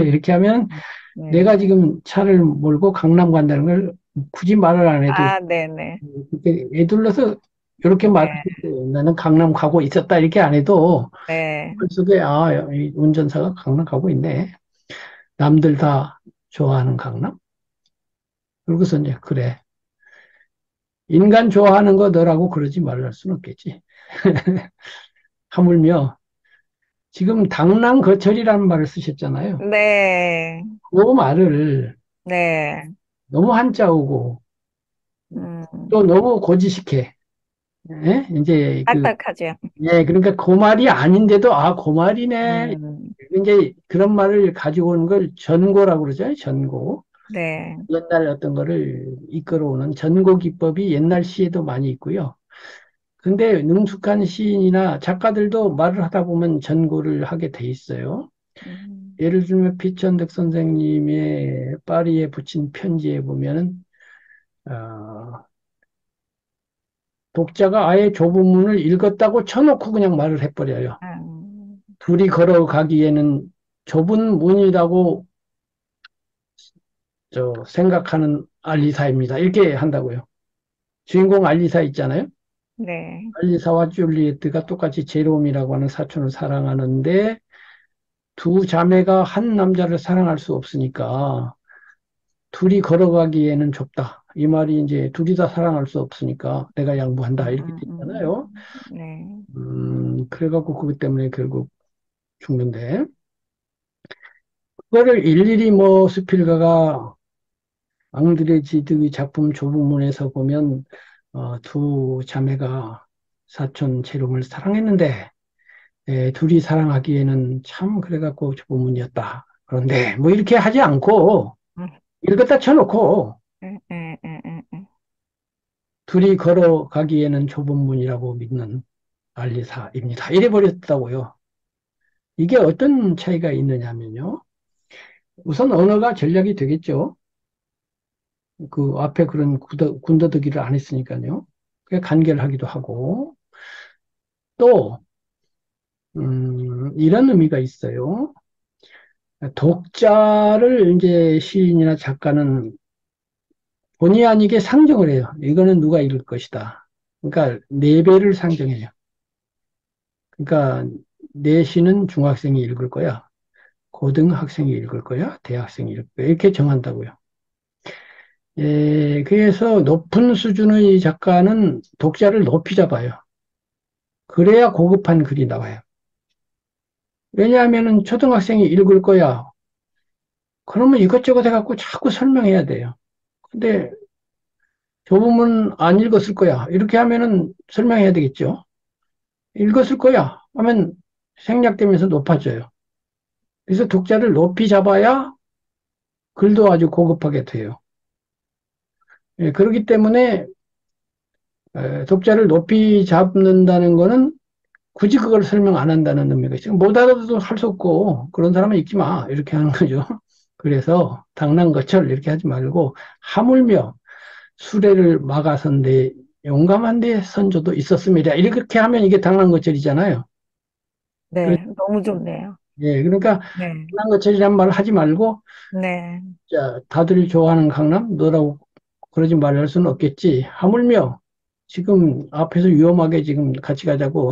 이렇게 하면 네. 내가 지금 차를 몰고 강남 간다는 걸 굳이 말을 안 해도 아, 네네. 이렇게 애둘러서 이렇게 말할 수 네. 있어요. 나는 강남 가고 있었다 이렇게 안 해도 네. 머릿속에 이 운전사가 강남 가고 있네. 남들 다 좋아하는 강남? 그러고서 이제 그래. 인간 좋아하는 거 너라고 그러지 말랄 수는 없겠지. 하물며 지금 당랑거철이라는 말을 쓰셨잖아요. 네, 그 말을 네, 너무 한자어고 또 음, 너무 고지식해. 예? 이제 딱딱하죠. 예, 그러니까 그 말이 아닌데도 그 말이네. 음, 이제 그런 말을 가지고 오는 걸 전고라고 그러죠. 전고. 네, 옛날 어떤 거를 이끌어오는 전고 기법이 옛날 시에도 많이 있고요. 근데 능숙한 시인이나 작가들도 말을 하다 보면 전고를 하게 돼 있어요. 음, 예를 들면 피천득 선생님의 파리에 붙인 편지에 보면은 어, 독자가 아예 조부문을 읽었다고 쳐놓고 그냥 말을 해버려요. 음, 둘이 걸어가기에는 좁은 문이라고 생각하는 알리사입니다. 이렇게 한다고요. 주인공 알리사 있잖아요. 네, 알리사와 줄리에트가 똑같이 제롬이라고 하는 사촌을 사랑하는데 두 자매가 한 남자를 사랑할 수 없으니까 둘이 걸어가기에는 좁다. 이 말이 이제 둘이 다 사랑할 수 없으니까 내가 양보한다. 이렇게 돼 있잖아요. 네, 그래갖고 그것 때문에 결국 죽는데 그거를 일일이 뭐 수필가가 앙드레 지드의 작품 조부문에서 보면 두 자매가 사촌 제롬을 사랑했는데 둘이 사랑하기에는 참 그래갖고 조부문이었다. 그런데 뭐 이렇게 하지 않고 음, 읽었다 쳐놓고 에, 에, 에, 에, 에. 둘이 걸어가기에는 좁은 문이라고 믿는 알리사입니다. 이래 버렸다고요. 이게 어떤 차이가 있느냐면요. 우선 언어가 전략이 되겠죠. 그 앞에 그런 군더더기를 안 했으니까요. 그게 간결하기도 하고 또 이런 의미가 있어요. 독자를 이제 시인이나 작가는 본의 아니게 상정을 해요. 이거는 누가 읽을 것이다. 그러니까 네 배를 상정해요. 그러니까 내 시는 중학생이 읽을 거야. 고등학생이 읽을 거야. 대학생이 읽을 거야. 이렇게 정한다고요. 그래서 높은 수준의 작가는 독자를 높이 잡아요. 그래야 고급한 글이 나와요. 왜냐하면 초등학생이 읽을 거야. 그러면 이것저것 해갖고 자꾸 설명해야 돼요. 근데 좁으면 안 읽었을 거야. 이렇게 하면은 설명해야 되겠죠. 읽었을 거야. 하면 생략되면서 높아져요. 그래서 독자를 높이 잡아야 글도 아주 고급하게 돼요. 그렇기 때문에 독자를 높이 잡는다는 거는 굳이 그걸 설명 안 한다는 의미가 있어요. 못 알아도 할 수 없고 그런 사람은 읽지 마. 이렇게 하는 거죠. 그래서 당랑거철 이렇게 하지 말고 하물며 수레를 막아선데 용감한데 선조도 있었습니다. 이렇게 하면 이게 당랑거철이잖아요. 네, 너무 좋네요. 그러니까 네, 당랑거철이란 말을 하지 말고 네, 자, 다들 좋아하는 강남 너라고 그러지 말할 수는 없겠지. 하물며 지금 앞에서 위험하게 지금 같이 가자고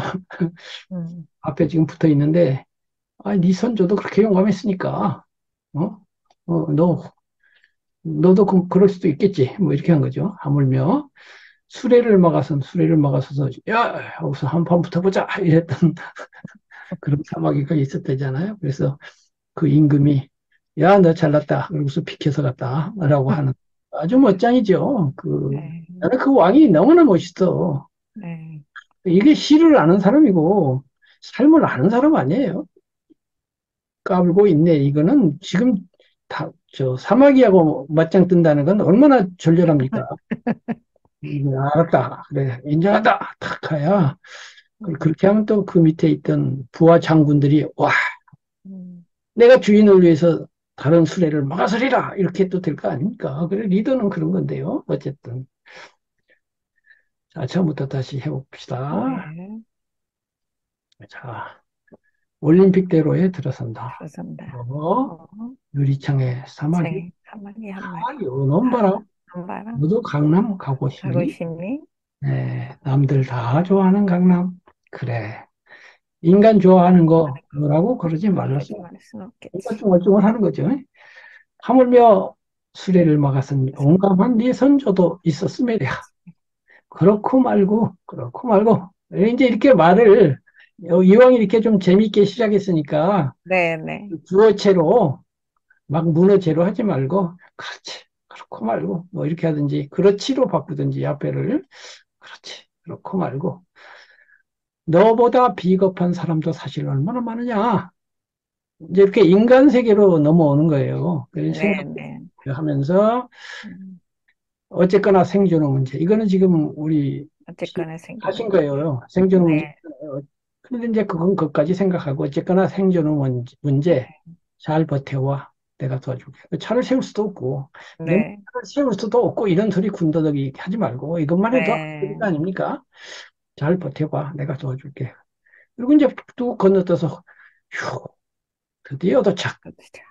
음, 앞에 지금 붙어 있는데 네 선조도 그렇게 용감했으니까 어? 너도 그럴 수도 있겠지. 뭐 이렇게 한 거죠. 하물며 수레를 막아서서 야, 여기서 한판 붙어보자 이랬던 그런 사마귀가 있었대잖아요. 그래서 그 임금이 야, 너 잘났다. 그러고서 비켜서 갔다라고 하는 아주 멋쟁이죠. 네, 나는 그 왕이 너무나 멋있어. 네, 이게 시를 아는 사람이고 삶을 아는 사람 아니에요. 까불고 있네. 이거는 지금 사마귀하고 맞짱 뜬다는 건 얼마나 절절합니까? 알았다. 그래. 인정하다. 탁 하야. 그렇게 하면 또 그 밑에 있던 부하 장군들이 와, 음, 내가 주인을 위해서 다른 수레를 막아서리라. 이렇게 또 될 거 아닙니까? 그래, 리더는 그런 건데요. 어쨌든. 자, 처음부터 다시 해봅시다. 네, 자, 올림픽대로에 들어선다. 그렇습니다. 뭐, 유리창에 사마귀, 생에 사마귀 한 마리, 요놈 봐라. 한바람, 너도 강남 가고 싶니? 자부심이, 네, 남들 다 좋아하는 강남. 그래. 인간 좋아하는 거, 뭐라고 그러지 그러지 말랐어. 말할 수는 없겠지. 멀쩡멀쩡을 하는 거죠. 하물며 수레를 막아선 용감한 네 선조도 있었음에야. 그렇고 말고. 이제 이렇게 말을, 이왕 이렇게 좀 재밌게 시작했으니까, 네, 네. 주어체로, 막 문어체로 하지 말고, 그렇지, 그렇고 말고, 뭐 이렇게 하든지, 그렇지로 바꾸든지, 앞에를. 그렇지, 그렇고 말고. 너보다 비겁한 사람도 사실 얼마나 많으냐. 이제 이렇게 인간 세계로 넘어오는 거예요. 그런 네, 네. 생각하면서, 음, 어쨌거나 생존의 문제. 이거는 지금 우리 어쨌거나 생기는 하신 문제. 거예요. 생존의 네, 문제잖아요. 그런데 이제 그건 그것까지 생각하고 어쨌거나 생존의 문제 잘 버텨와. 내가 도와줄게. 차를 세울 수도 없고 내 네, 차를 세울 수도 없고 이런 소리 군더더기 하지 말고 이것만 해도 네. 거 아닙니까? 잘 버텨봐. 내가 도와줄게. 그리고 이제 또 건너뛰어서 휴, 드디어 도착. 그렇죠.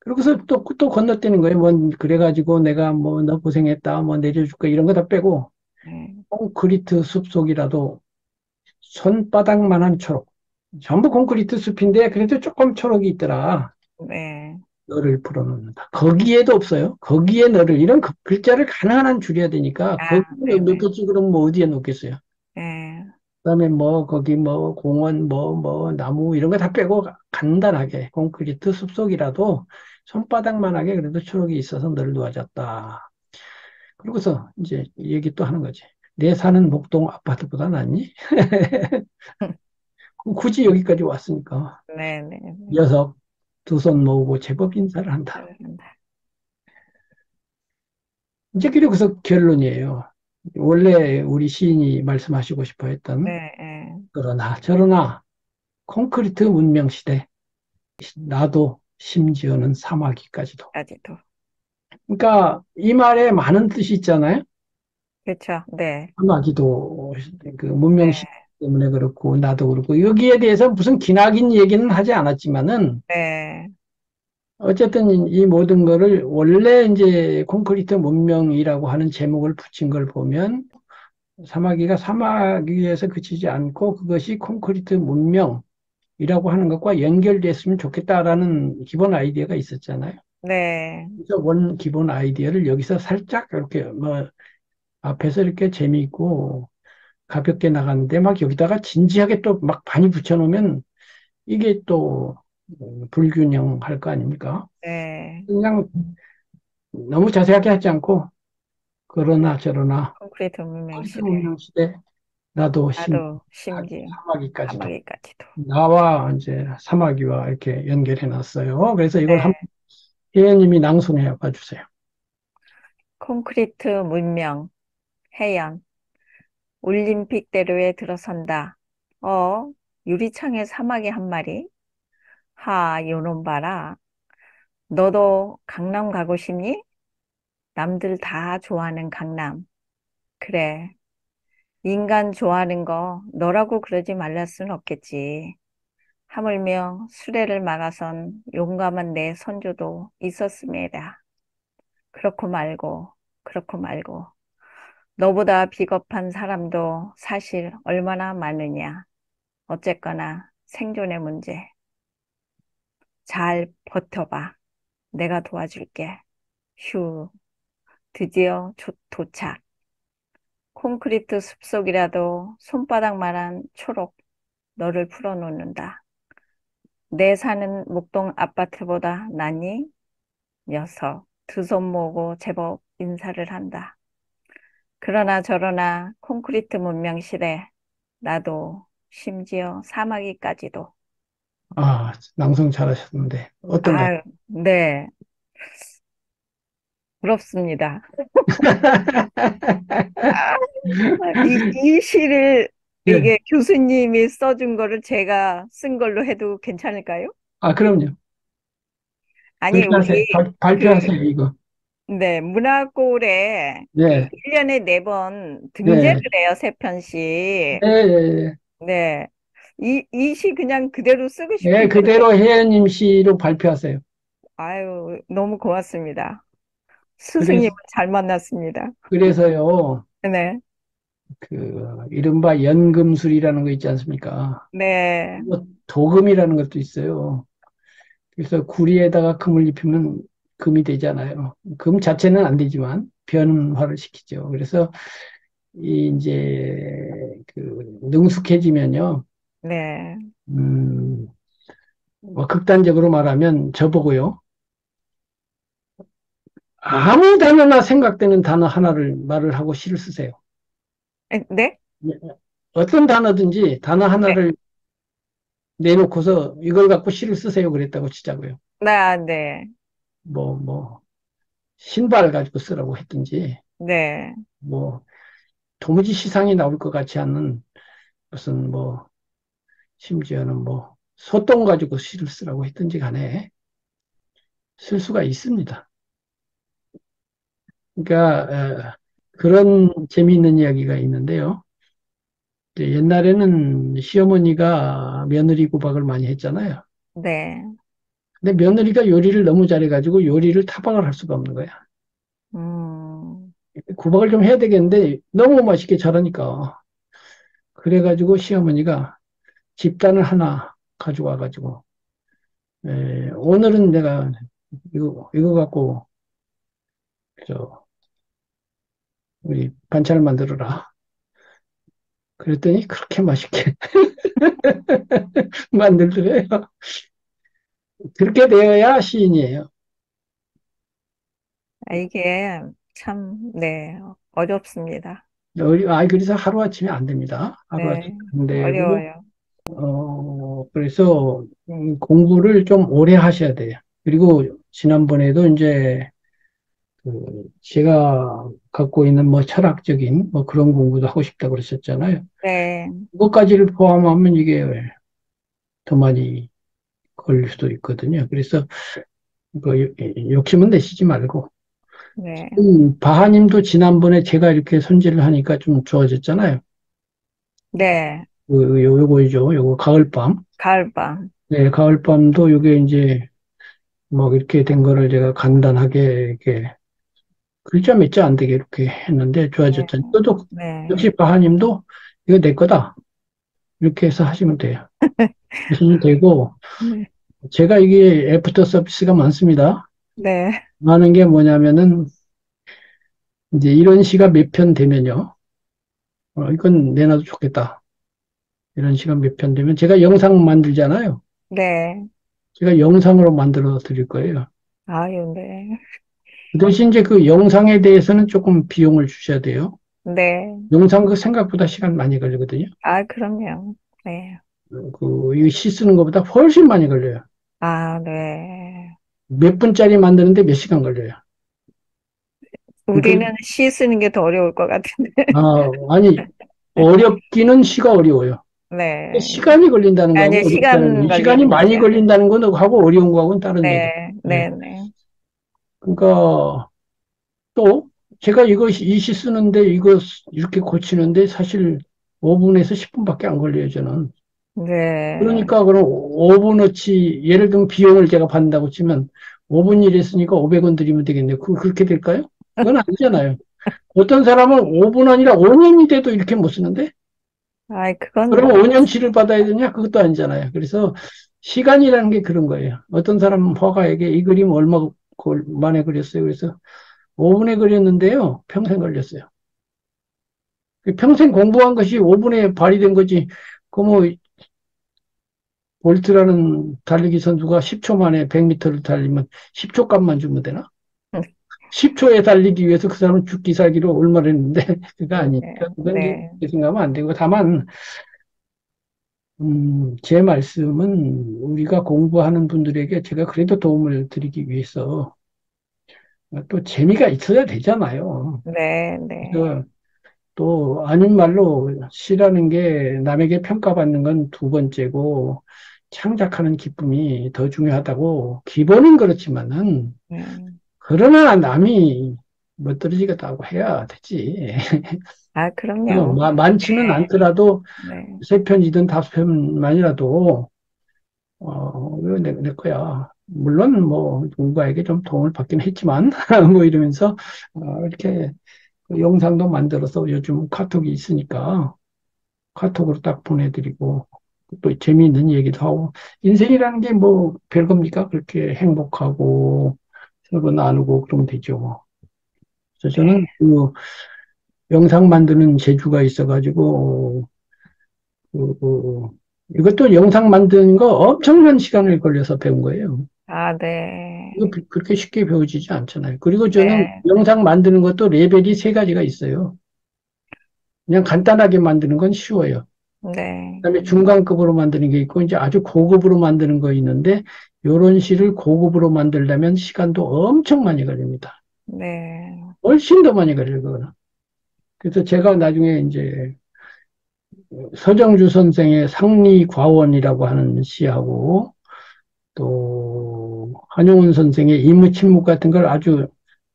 그러고서 또 건너뛰는 거예요. 뭐 그래가지고 내가 뭐 너 고생했다. 뭐 내려줄까 이런 거 다 빼고 네, 콘크리트 숲속이라도 손바닥만한 초록. 전부 콘크리트 숲인데 그래도 조금 초록이 있더라. 네. 너를 불어넣는다. 거기에도 없어요. 거기에 너를 이런 글자를 가능한 한 줄여야 되니까 아, 거기에 네네. 넣겠지 그럼 뭐 어디에 넣겠어요. 네. 그다음에 뭐 거기 뭐 공원 뭐 나무 이런 거 다 빼고 간단하게 콘크리트 숲속이라도 손바닥만하게 그래도 초록이 있어서 너를 놓아줬다. 그러고서 이제 얘기 또 하는 거지. 내 사는 목동 아파트보다 낫니? 굳이 여기까지 왔으니까. 네네. 녀석 두 손 모으고 제법 인사를 한다. 잘한다. 이제 그래서 결론이에요. 원래 우리 시인이 말씀하시고 싶어 했던 네, 네. 그러나 저러나 콘크리트 문명 시대 나도 심지어는 사마귀까지도. 아직도. 그러니까 이 말에 많은 뜻이 있잖아요. 그렇죠. 네, 사마귀도 그 문명 네, 시대 때문에 그렇고 나도 그렇고 여기에 대해서 무슨 기나긴 얘기는 하지 않았지만은 네, 어쨌든 이 모든 거를 원래 이제 콘크리트 문명이라고 하는 제목을 붙인 걸 보면 사마귀가 사마귀에서 그치지 않고 그것이 콘크리트 문명이라고 하는 것과 연결됐으면 좋겠다라는 기본 아이디어가 있었잖아요. 네, 그래서 원 기본 아이디어를 여기서 살짝 이렇게 뭐 앞에서 이렇게 재미있고 가볍게 나갔는데 막 여기다가 진지하게 또 막 많이 붙여놓으면 이게 또 불균형할 거 아닙니까? 네. 그냥 너무 자세하게 하지 않고 그러나 저러나 콘크리트 문명 콘크리트 시대. 문명 시대 나도 나도 심지어 사마귀까지도 사마귀까지도. 나와 이제 사마귀와 이렇게 연결해 놨어요. 그래서 이걸 한 네, 혜연님이 낭송해 봐주세요. 콘크리트 문명, 해연, 올림픽대로에 들어선다. 어, 유리창에 사마귀 한 마리? 하, 요놈 봐라. 너도 강남 가고 싶니? 남들 다 좋아하는 강남. 그래, 인간 좋아하는 거 너라고 그러지 말랄 순 없겠지. 하물며 수레를 막아선 용감한 내 선조도 있었음이다. 그렇고 말고, 그렇고 말고. 너보다 비겁한 사람도 사실 얼마나 많으냐. 어쨌거나 생존의 문제. 잘 버텨봐. 내가 도와줄게. 휴, 드디어 도착. 콘크리트 숲속이라도 손바닥만한 초록 너를 풀어놓는다. 내 사는 목동 아파트보다 낫니? 녀석, 두 손 모으고 제법 인사를 한다. 그러나 저러나 콘크리트 문명 시대, 나도 심지어 사마귀까지도. 아, 낭송 잘하셨는데 어떤가요? 아, 네, 부럽습니다. 아, 이 시를 예. 이게 교수님이 써준 거를 제가 쓴 걸로 해도 괜찮을까요? 아, 그럼요. 아니, 발표하세요. 우리 그, 발표하세요, 이거. 네, 문화골에 네, 1년에 4번 등재를 네, 해요, 3편씩. 네, 네. 네. 이 시 그냥 그대로 쓰고 네, 싶은데, 그대로 혜연님 시로 발표하세요. 아유, 너무 고맙습니다. 스승님을 그래서, 잘 만났습니다. 그래서요, 네. 그, 이른바 연금술이라는 거 있지 않습니까? 네. 뭐 도금이라는 것도 있어요. 그래서 구리에다가 금을 입히면 금이 되잖아요. 금 자체는 안 되지만 변화를 시키죠. 그래서 이제 능숙해지면요. 네. 음, 뭐 극단적으로 말하면 저보고요. 아무 단어나 생각되는 단어 하나를 말을 하고 시를 쓰세요. 네? 어떤 단어든지 단어 네. 하나를 내놓고서 이걸 갖고 시를 쓰세요. 그랬다고 치자고요. 네. 뭐, 신발 가지고 쓰라고 했든지, 네. 뭐, 도무지 시상이 나올 것 같지 않은 무슨 심지어는 소똥 가지고 시를 쓰라고 했든지 간에 쓸 수가 있습니다. 그러니까, 그런 재미있는 이야기가 있는데요. 이제 옛날에는 시어머니가 며느리 구박을 많이 했잖아요. 네. 근데 며느리가 요리를 너무 잘해가지고 요리를 타박을 할 수가 없는 거야. 음, 구박을 좀 해야 되겠는데 너무 맛있게 잘하니까. 그래가지고 시어머니가 집단을 하나 가져와가지고, 오늘은 내가 이거 갖고, 저, 우리 반찬을 만들어라. 그랬더니 그렇게 맛있게 만들더래요. 그렇게 되어야 시인이에요. 이게 참, 네, 어렵습니다. 그래서 하루아침에 안 됩니다. 하루아침에 네, 안 되고, 어려워요. 그래서 공부를 좀 오래 하셔야 돼요. 그리고 지난번에도 이제 제가 갖고 있는 철학적인 그런 공부도 하고 싶다고 그러셨잖아요. 네, 그것까지를 포함하면 이게 더 많이 걸릴 수도 있거든요. 그래서 욕심은 내시지 말고. 네, 바하님도 지난번에 제가 이렇게 손질을 하니까 좀 좋아졌잖아요. 네, 요거죠. 요거 가을밤. 가을밤. 네, 가을밤도 요게 이제 이렇게 된 거를 제가 간단하게 이렇게 글자 몇 자 안 되게 이렇게 했는데 네, 좋아졌잖아요. 또 네, 역시 바하님도 이거 내 거다. 이렇게 해서 하시면 돼요. 하시면 되고, 네, 제가 이게 애프터 서비스가 많습니다. 네, 많은 게 뭐냐면은, 이제 이런 시가 몇 편 되면요. 이건 내놔도 좋겠다. 이런 시가 몇 편 되면 제가 영상 만들잖아요. 네. 제가 영상으로 만들어 드릴 거예요. 아유, 네, 그 대신 이제 그 영상에 대해서는 조금 비용을 주셔야 돼요. 네. 영상 그 생각보다 시간 많이 걸리거든요. 그럼요. 네. 이거 시 쓰는 것보다 훨씬 많이 걸려요. 네. 몇 분짜리 만드는데 몇 시간 걸려요. 그, 우리는 시 쓰는 게 더 어려울 것 같은데. 아니, 어렵기는 시가 어려워요. 네. 시간이 걸린다는 거하고 아니, 어렵다는, 시간 이 시간이 걸리는 많이 거죠. 걸린다는 거는 하고 어려운 거하고는 다른 얘기예요. 네, 예. 네, 네. 그러니까 또 제가 이 시 쓰는데 이거 이렇게 고치는데 사실 5분에서 10분밖에 안 걸려요, 저는. 네. 그러니까 그럼 5분어치, 예를 들면 비용을 제가 받는다고 치면 5분 일했으니까 500원 드리면 되겠네요. 그렇게 될까요? 그건 아니잖아요. 어떤 사람은 5분 아니라 5년이 돼도 이렇게 못 쓰는데? 그건 그러면 너무, 5년치를 받아야 되냐? 그것도 아니잖아요. 그래서 시간이라는 게 그런 거예요. 어떤 사람은 화가에게 이 그림 얼마 만에 그렸어요. 그래서 5분에 그렸는데요. 평생 걸렸어요. 평생 공부한 것이 5분에 발휘된 거지. 볼트라는 달리기 선수가 10초 만에 100m를 달리면 10초 값만 주면 되나? 10초에 달리기 위해서 그 사람은 죽기 살기로 얼마를 했는데, 그거 네, 아니니까. 그건 이제 네, 그렇게 생각하면 안 되고, 다만, 제 말씀은 우리가 공부하는 분들에게 제가 그래도 도움을 드리기 위해서 또 재미가 있어야 되잖아요. 네, 네, 그래서 또 아닌 말로 시라는 게 남에게 평가받는 건 두 번째고 창작하는 기쁨이 더 중요하다고 기본은 그렇지만은 네. 그러나 남이 멋들어지겠다고 해야 되지. 그럼요. 많지는 네, 않더라도 네, 세 편이든 다섯 편만이라도 이거 내 거야. 물론 누군가에게 좀 도움을 받긴 했지만 이러면서 이렇게 그 영상도 만들어서 요즘 카톡이 있으니까 카톡으로 딱 보내드리고 또 재미있는 얘기도 하고 인생이라는 게 별겁니까? 그렇게 행복하고 서로 나누고 그러면 되죠. 그래서 네, 저는 영상 만드는 재주가 있어가지고, 이것도 영상 만드는 거 엄청난 시간을 걸려서 배운 거예요. 아, 네. 이거 그렇게 쉽게 배워지지 않잖아요. 그리고 저는 네. 영상 만드는 것도 레벨이 세 가지가 있어요. 그냥 간단하게 만드는 건 쉬워요. 네. 그다음에 중간급으로 만드는 게 있고, 이제 아주 고급으로 만드는 거 있는데, 요런 시를 고급으로 만들려면 시간도 엄청 많이 걸립니다. 네. 훨씬 더 많이 걸려요, 그거는. 그래서 제가 나중에 이제 서정주 선생의 상리과원이라고 하는 시하고, 또 한용운 선생의 이무침묵 같은 걸 아주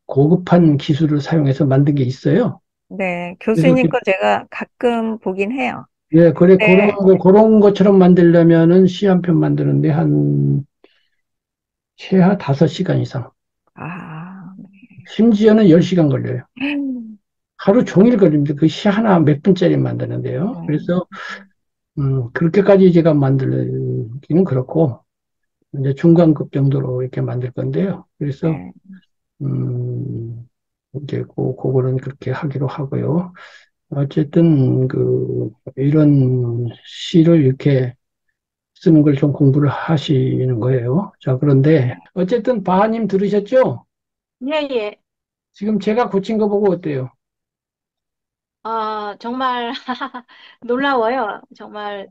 고급한 기술을 사용해서 만든 게 있어요. 네. 그래서 교수님 거 제가 가끔 보긴 해요. 예, 그래 네. 그런 것처럼 만들려면은 시 한 편 만드는데 한 최하 5시간 이상. 아, 심지어는 10시간 걸려요. 네. 하루 종일 걸립니다. 그 시 하나 몇 분짜리 만드는데요. 그래서 그렇게까지 제가 만들기는 그렇고 이제 중간급 정도로 이렇게 만들 건데요. 그래서 네. 음, 이제 그거는 그렇게 하기로 하고요. 어쨌든 이런 시를 이렇게 쓰는 걸 좀 공부를 하시는 거예요. 자, 그런데 어쨌든 바하님 들으셨죠? 예, 예. 지금 제가 고친 거 보고 어때요? 정말 놀라워요. 정말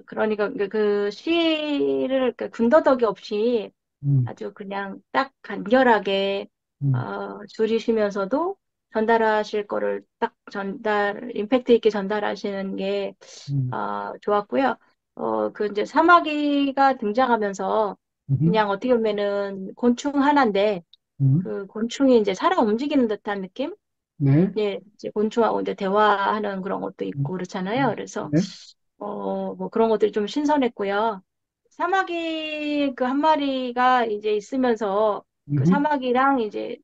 그러니까 그 시를 그 군더더기 없이 음, 아주 그냥 딱 간결하게 음, 줄이시면서도 전달하실 거를 딱 임팩트 있게 전달하시는 게 음, 좋았고요. 그 이제 사마귀가 등장하면서 음, 그냥 어떻게 보면은 곤충 하나인데 음, 그 곤충이 이제 살아 움직이는 듯한 느낌? 네, 예, 이제 곤충하고 이제 대화하는 그런 것도 음, 있고 그렇잖아요. 그래서 네, 뭐 그런 것들이 좀 신선했고요. 사마귀 그 한 마리가 이제 있으면서 그 음, 사마귀랑 이제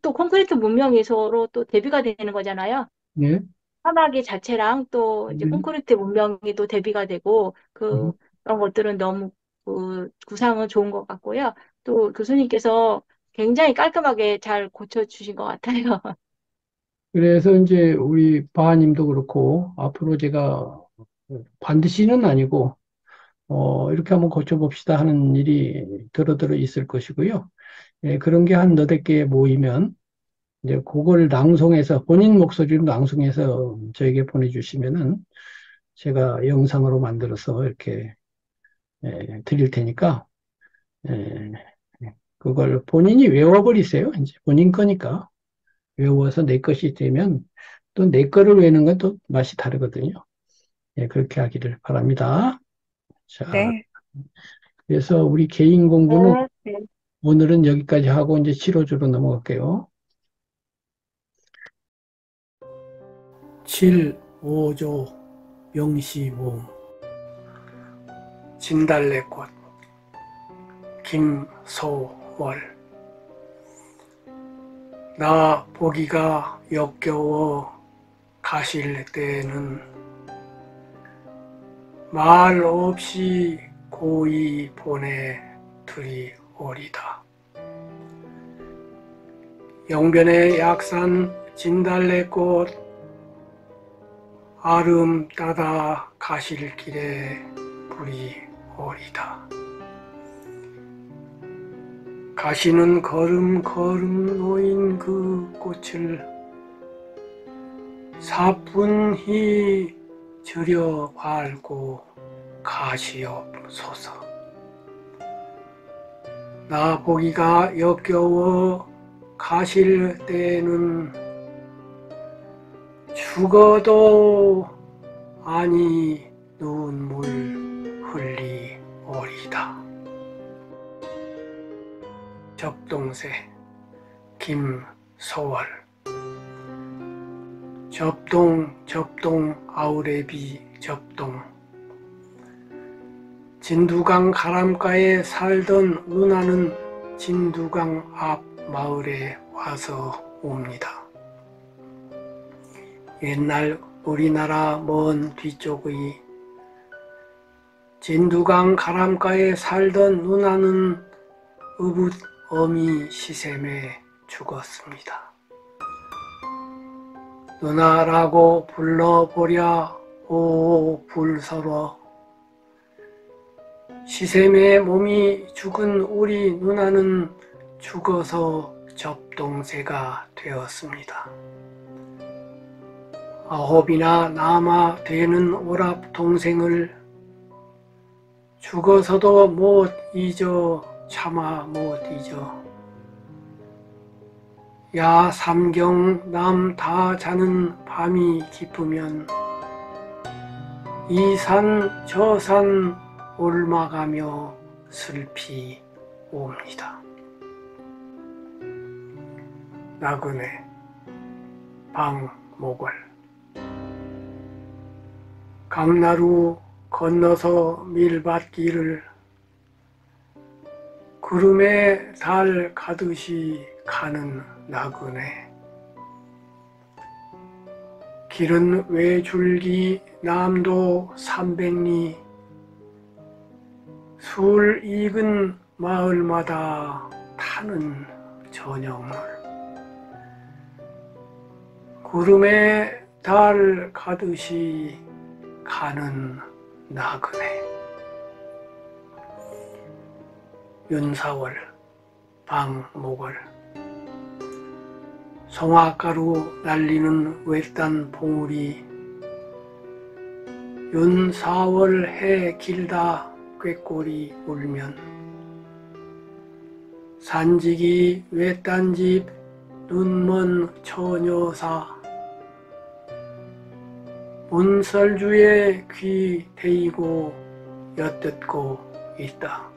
또 콘크리트 문명이 서로 또 대비가 되는 거잖아요. 네, 사마귀 자체랑 또 이제 네, 콘크리트 문명이 또 대비가 되고 음. 그런 것들은 너무 그 구상은 좋은 것 같고요. 또 교수님께서 굉장히 깔끔하게 잘 고쳐주신 것 같아요. 그래서 이제 우리 바하님도 그렇고 앞으로 제가 반드시는 아니고 이렇게 한번 고쳐봅시다 하는 일이 들어 있을 것이고요. 예, 그런 게 한 너댓 개 모이면 이제 그걸 낭송해서 본인 목소리로 낭송해서 저에게 보내주시면은 제가 영상으로 만들어서 이렇게 드릴 테니까 예, 그걸 본인이 외워버리세요. 이제 본인 거니까 외워서 내 것이 되면 또 내 거를 외우는 건 또 맛이 다르거든요. 예, 그렇게 하기를 바랍니다. 자, 네. 그래서 우리 개인 공부는 네, 네. 오늘은 여기까지 하고 이제 치료주로 넘어갈게요. 7, 5조, 명시모음, 진달래꽃, 김소월. 나 보기가 역겨워 가실 때는 말 없이 고이 보내 드리오리다. 영변의 약산 진달래꽃 아름 따다 가실 길에 부리오리다. 가시는 걸음 놓인 그 꽃을 사뿐히 들여 밟고 가시옵소서. 나 보기가 역겨워 가실 때는 죽어도 아니 눈물 흘리오리다. 접동새 김소월. 접동 아우레비 접동. 진두강 가람가에 살던 누나는 진두강 앞 마을에 와서 옵니다. 옛날 우리나라 먼 뒤쪽의 진두강 가람가에 살던 누나는 어붓 어미 시샘에 죽었습니다. 누나라고 불러보랴 오 불서러. 시샘의 몸이 죽은 우리 누나는 죽어서 접동새가 되었습니다. 아홉이나 남아 되는 오랍 동생을 죽어서도 못 잊어 차마 못 잊어. 야 삼경 남 다 자는 밤이 깊으면 이 산 저 산 올라가며 슬피 옵니다. 나그네 방목월. 강나루 건너서 밀밭길을 구름에 달 가듯이 가는 나그네. 길은 외줄기 남도 300리 술 익은 마을마다 타는 저녁물. 구름에 달 가듯이 가는 나그네. 윤사월 방목월. 송화가루 날리는 외딴 봉우리. 윤사월 해 길다 꾀꼬리 울면 산지기 외딴집 눈먼 처녀사. 문설주에 귀 대이고 엿듣고 있다.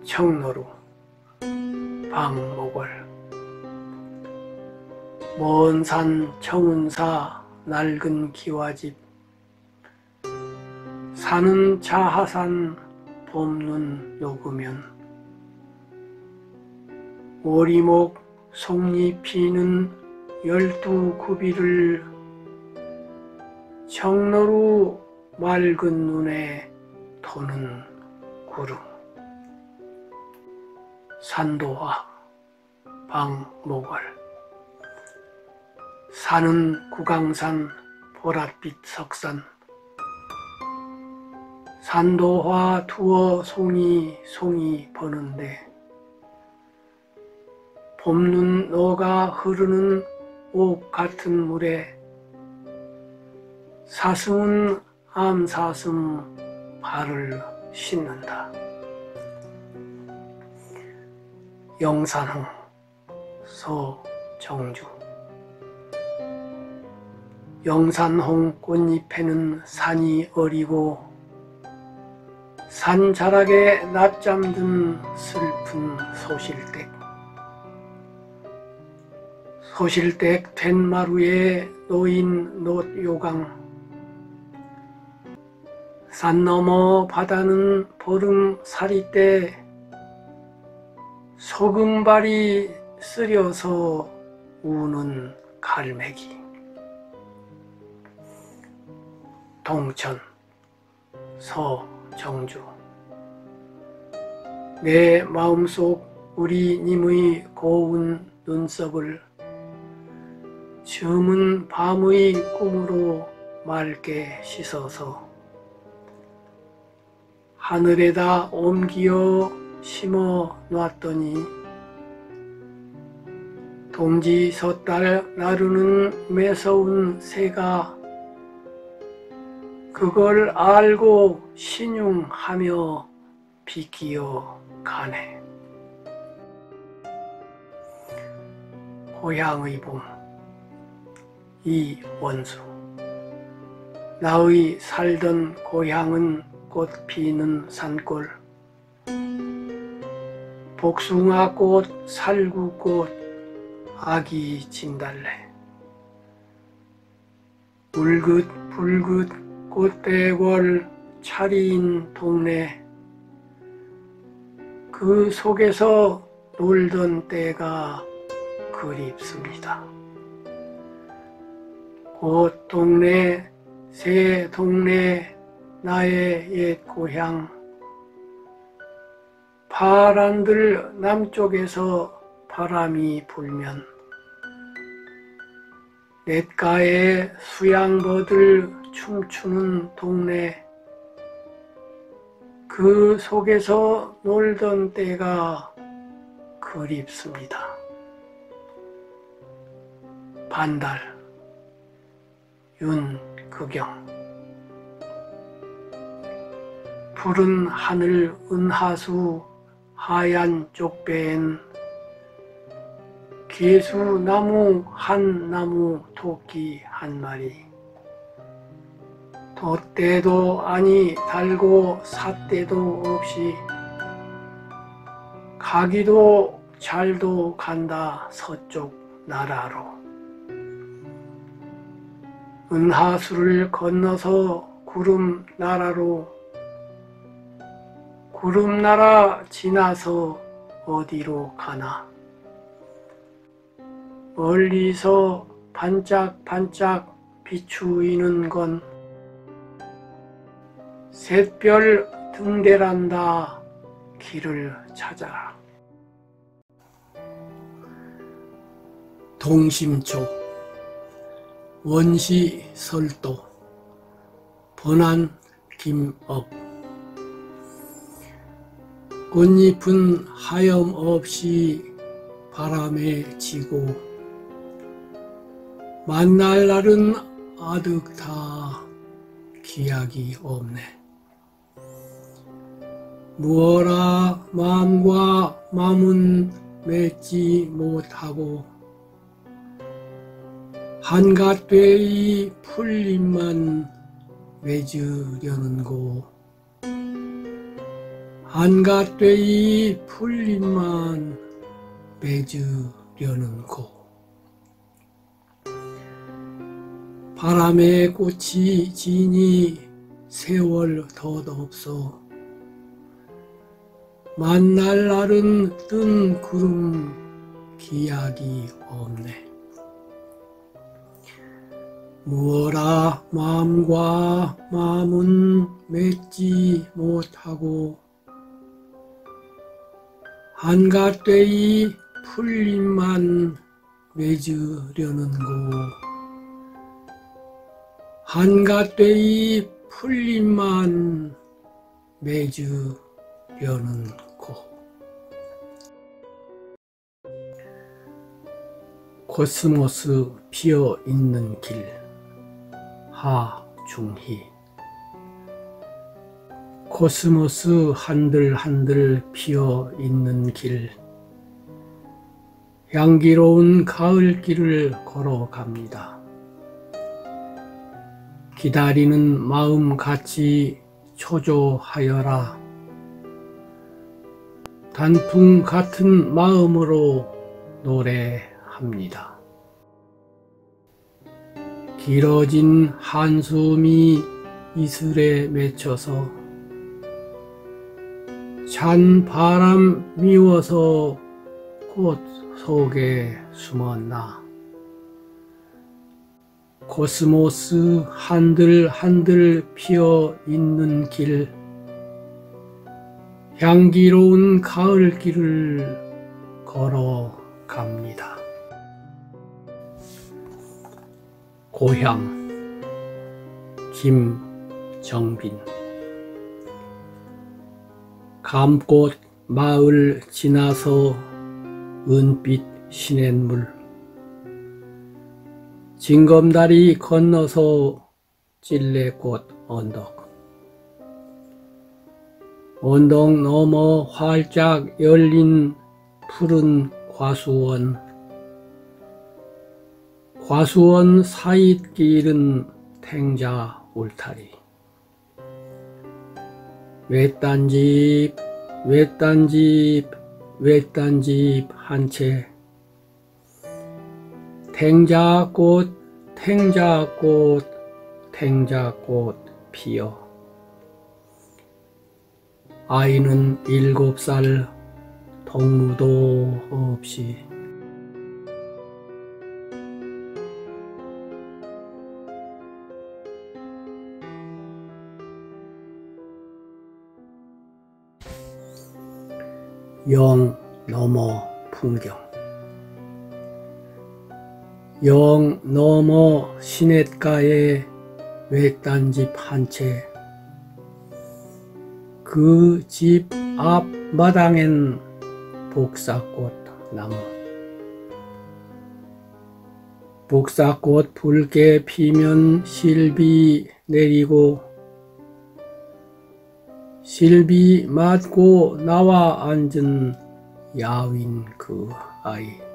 청노루 방목월. 먼 산 청운사 낡은 기와집. 산은 자하산 봄눈 녹으면 오리목 송잎 피는 12구비를 청노루 맑은 눈에 도는 구름. 산도화 방목월. 산은 구강산 보랏빛 석산. 산도화 두어 송이 송이 버는데 봄눈 녹아 흐르는 옥 같은 물에 사슴은 암사슴 발을 씻는다. 영산홍 서정주. 영산홍 꽃잎에는 산이 어리고 산자락에 낮잠 든 슬픈 소실댁. 소실댁 된마루에 놓인 놋요강. 산 너머 바다는 보름살이 때 소금발이 쓰려서 우는 갈매기. 동천 서정주. 내 마음속 우리님의 고운 눈썹을 즈문 밤의 꿈으로 맑게 씻어서 하늘에다 옮기어 심어 놨더니 동지 섣달 나르는 매서운 새가 그걸 알고 신용하며 비끼어 가네. 고향의 봄 이원수. 나의 살던 고향은 꽃 피는 산골. 복숭아꽃, 살구꽃, 아기 진달래. 울긋불긋 꽃대궐 차리인 동네. 그 속에서 놀던 때가 그립습니다. 꽃 동네, 새 동네, 나의 옛 고향. 파란들 남쪽에서 바람이 불면 냇가에 수양버들 춤추는 동네, 그 속에서 놀던 때가 그립습니다. 반달, 윤극영. 푸른 하늘 은하수 하얀 쪽배엔 개수나무 한 나무 토끼 한 마리, 돛대도 아니 달고 삿대도 없이 가기도 잘도 간다 서쪽 나라로. 은하수를 건너서 구름 나라로, 구름 나라 지나서 어디로 가나. 멀리서 반짝반짝 비추이는 건 샛별 등대란다 길을 찾아라. 동심초 원시 설도 번안 김업. 꽃잎은 하염없이 바람에 지고 만날 날은 아득다 기약이 없네. 무어라 마음과 마음은 맺지 못하고 한갓되이 풀잎만 맺으려는고, 한갓되이 풀잎만 맺으려는고. 바람에 꽃이 지니 세월 덧없어 만날 날은 뜬 구름 기약이 없네. 무어라 마음과 마음은 맺지 못하고 한갓되이 풀잎만 맺으려는고, 한갓되이 풀잎만 맺으려는고. 코스모스 피어 있는 길 하중희. 코스모스 한들한들 피어 있는 길, 향기로운 가을길을 걸어갑니다. 기다리는 마음 같이 초조하여라. 단풍 같은 마음으로 노래합니다. 길어진 한숨이 이슬에 맺혀서 찬 바람 미워서 꽃 속에 숨었나. 코스모스 한들한들 피어 있는 길, 향기로운 가을길을 걸어갑니다. 고향 김정빈. 감꽃 마을 지나서 은빛 시냇물, 징검다리 건너서 찔레꽃 언덕, 언덕 너머 활짝 열린 푸른 과수원, 과수원 사잇길은 탱자 울타리, 외딴집 외딴집 외딴집 한 채, 탱자꽃 탱자꽃 탱자꽃 피어. 아이는 7살 동무도 없이. 영 너머 풍경. 영 너머 시냇가에 외딴집 한 채, 그 집 앞 마당엔 복사꽃 나무. 복사꽃 붉게 피면 실비 내리고 실비 맞고 나와 앉은 야윈 그 아이.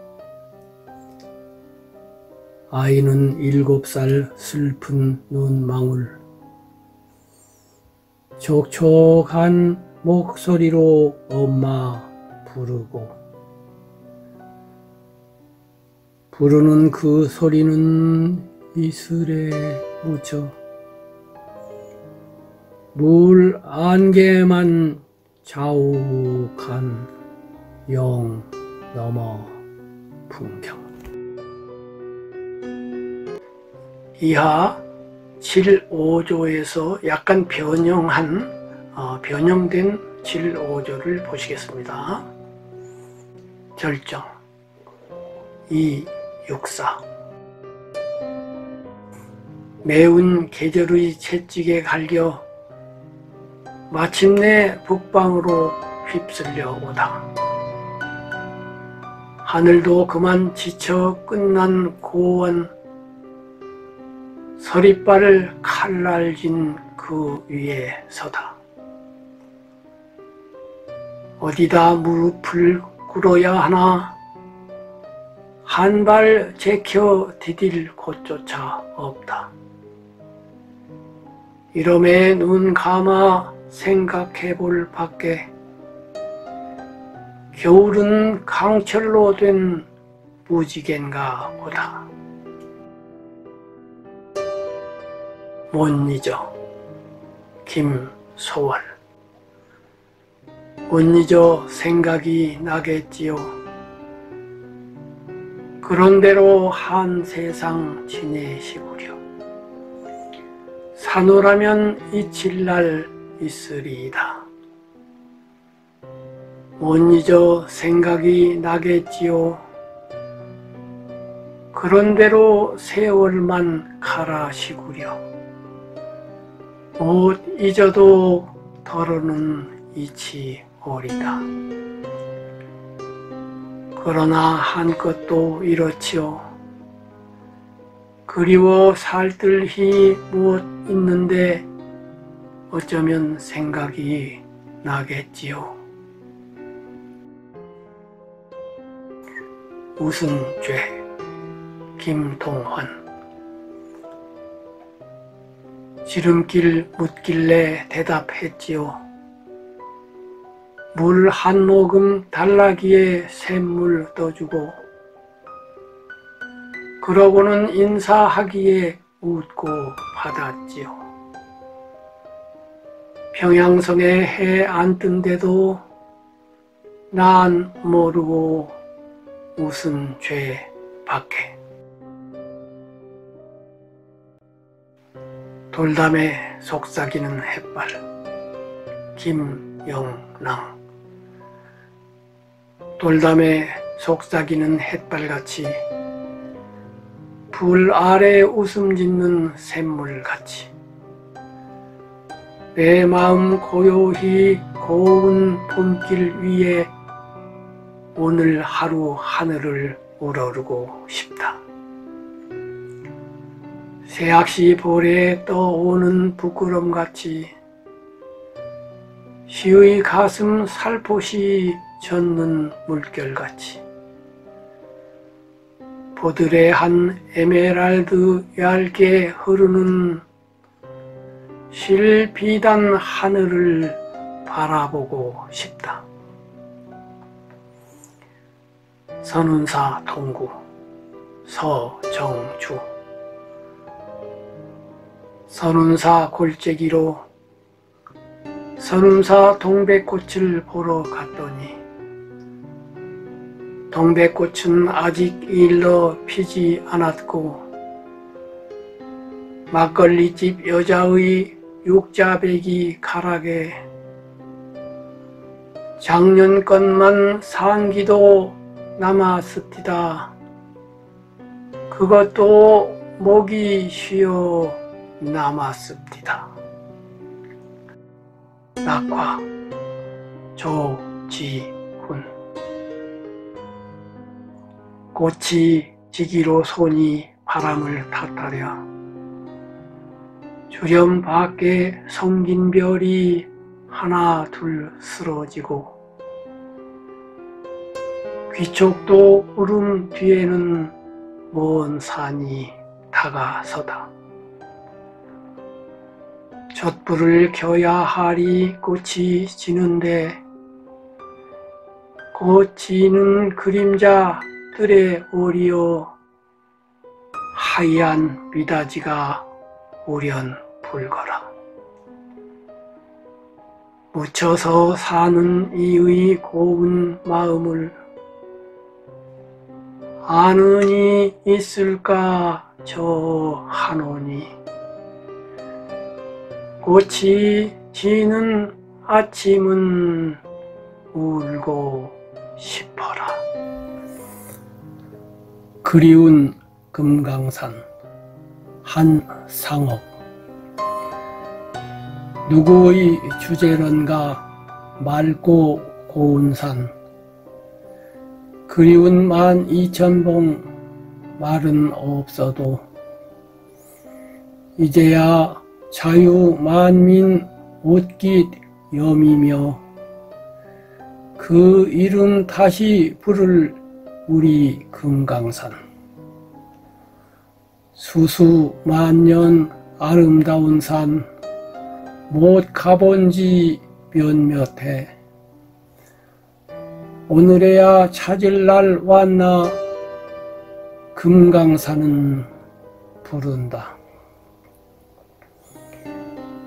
아이는 7살 슬픈 눈망울. 촉촉한 목소리로 엄마 부르는 그 소리는 이슬에 묻혀 물 안개만 자욱한 영 너머 풍경. 이하 7~5조에서 약간 변형된 7~5조를 보시겠습니다. 절정, 2~6~4. 매운 계절의 채찍에 갈겨 마침내 북방으로 휩쓸려 오다. 하늘도 그만 지쳐 끝난 고원, 서리빨 칼날진 그 위에 서다. 어디다 무릎을 꿇어야 하나, 한 발 제켜 디딜 곳조차 없다. 이러매 눈 감아 생각해 볼 밖에 겨울은 강철로 된 무지갠가 보다. 못 잊어 김소월. 못 잊어 생각이 나겠지요. 그런대로 한 세상 지내시구려. 사노라면 잊힐 날 있으리이다. 못 잊어 생각이 나겠지요. 그런대로 세월만 가라시구려. 못 잊어도 더러는 잊지 오리다. 그러나 한껏도 이렇지요. 그리워 살뜰히 못 있는데 어쩌면 생각이 나겠지요. 무슨 죄, 김동환. 지름길 묻길래 대답했지요. 물 한 모금 달라기에 샘물 떠주고, 그러고는 인사하기에 웃고 받았지요. 평양성에 해 안 뜬데도 난 모르고 무슨 죄 밖에. 돌담에 속삭이는 햇발, 김영랑. 돌담에 속삭이는 햇발같이, 불 아래 웃음 짓는 샘물같이 내 마음 고요히 고운 봄길 위에 오늘 하루 하늘을 우러르고 싶다. 새학시 볼에 떠오는 부끄럼같이 시의 가슴 살포시 젖는 물결같이 보드레한 에메랄드 얇게 흐르는 실비단 하늘을 바라보고 싶다. 선운사 동구 서정주. 선운사 골짜기로 선운사 동백꽃을 보러 갔더니 동백꽃은 아직 일러 피지 않았고 막걸리집 여자의 육자배기 가락에 작년 것만 상기도 남았습니다. 그것도 목이 쉬어 남았습니다. 낙화 조지훈. 꽃이 지기로 손이 바람을 탔다랴. 주렴 밖에 성긴 별이 하나 둘 쓰러지고, 귀촉도 구름 뒤에는 먼 산이 다가서다. 촛불을 켜야 하리 꽃이 지는데, 꽃 지는 그림자들의 오리여 하얀 미닫이가 우련 불거라. 묻혀서 사는 이의 고운 마음을 아는 이 있을까 저 한온이. 꽃이 지는 아침은 울고 싶어라. 그리운 금강산 한상업. 누구의 주제런가 맑고 고운 산. 그리운 12,000봉 말은 없어도 이제야 자유 만민 옷깃 염이며 그 이름 다시 부를 우리 금강산. 수수만년 아름다운 산 못 가본 지 몇몇 해. 오늘에야 찾을 날 왔나 금강산은 부른다.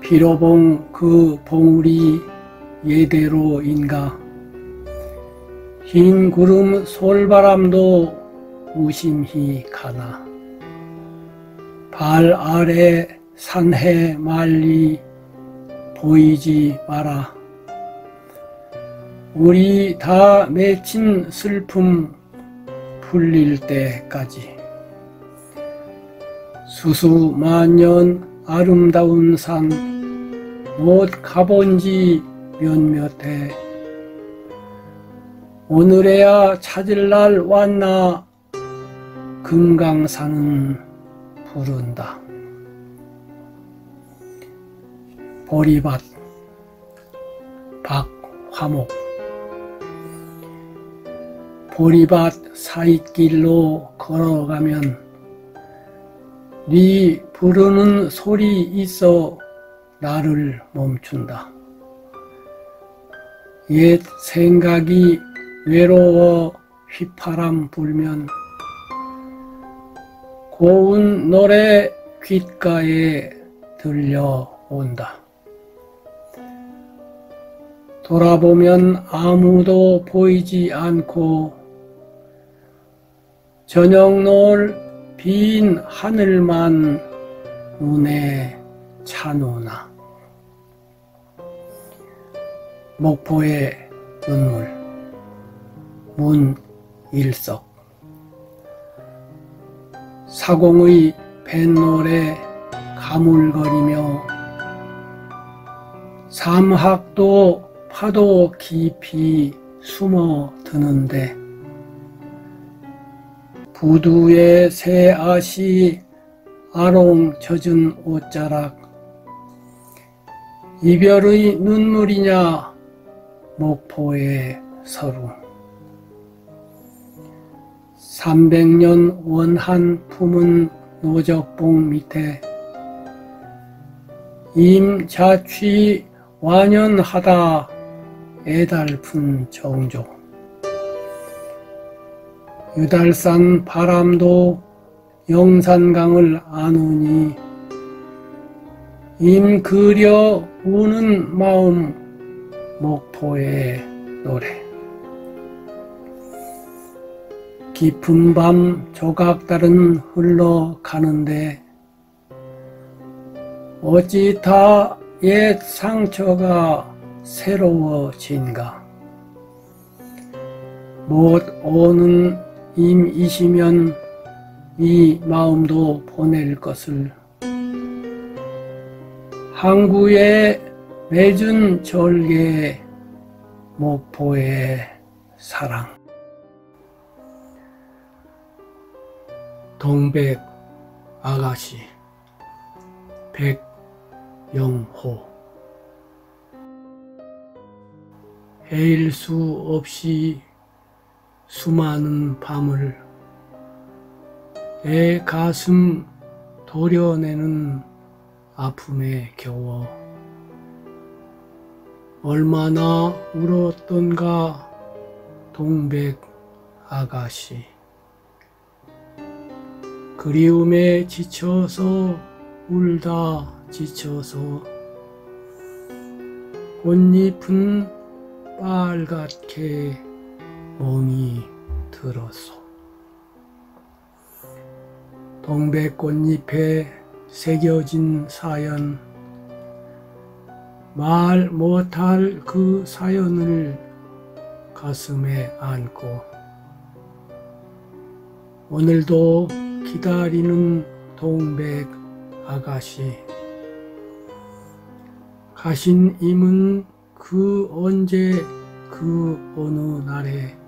비로봉 그 봉우리 예대로인가. 흰 구름 솔바람도 무심히 가나. 발 아래 산해 말리 보이지 마라. 우리 다 맺힌 슬픔 풀릴 때까지. 수수만년 아름다운 산 못 가본 지 몇몇 해. 오늘에야 찾을 날 왔나 금강산은 부른다. 보리밭 박화목. 보리밭 사이길로 걸어가면 네 부르는 소리 있어 나를 멈춘다. 옛 생각이 외로워 휘파람 불면 고운 노래 귓가에 들려온다. 돌아보면 아무도 보이지 않고 저녁 노을 빈 하늘만 눈에 차노나. 목포의 눈물 문일석. 사공의 뱃노래 가물거리며 삼학도 파도 깊이 숨어드는데 부두의 새앗이 아롱 젖은 옷자락. 이별의 눈물이냐 목포의 서루. 300년 원한 품은 노적봉 밑에 임자취 완연하다 애달픈 정조. 유달산 바람도 영산강을 아누니 임그려 우는 마음 목포의 노래. 깊은 밤 조각달은 흘러가는데 어찌 다 옛 상처가 새로워진가. 못 오는 임이시면 이 마음도 보낼 것을 항구에 맺은 절개 목포의 사랑. 동백 아가씨 백영호. 헤일 수 없이 수많은 밤을 내 가슴 도려내는 아픔에 겨워 얼마나 울었던가 동백 아가씨. 그리움에 지쳐서 울다 지쳐서 꽃잎은 빨갛게 멍이 들어서 동백꽃잎에 새겨진 사연, 말 못할 그 사연을 가슴에 안고 오늘도 기다리는 동백 아가씨. 가신 임은 그 언제 그 어느 날에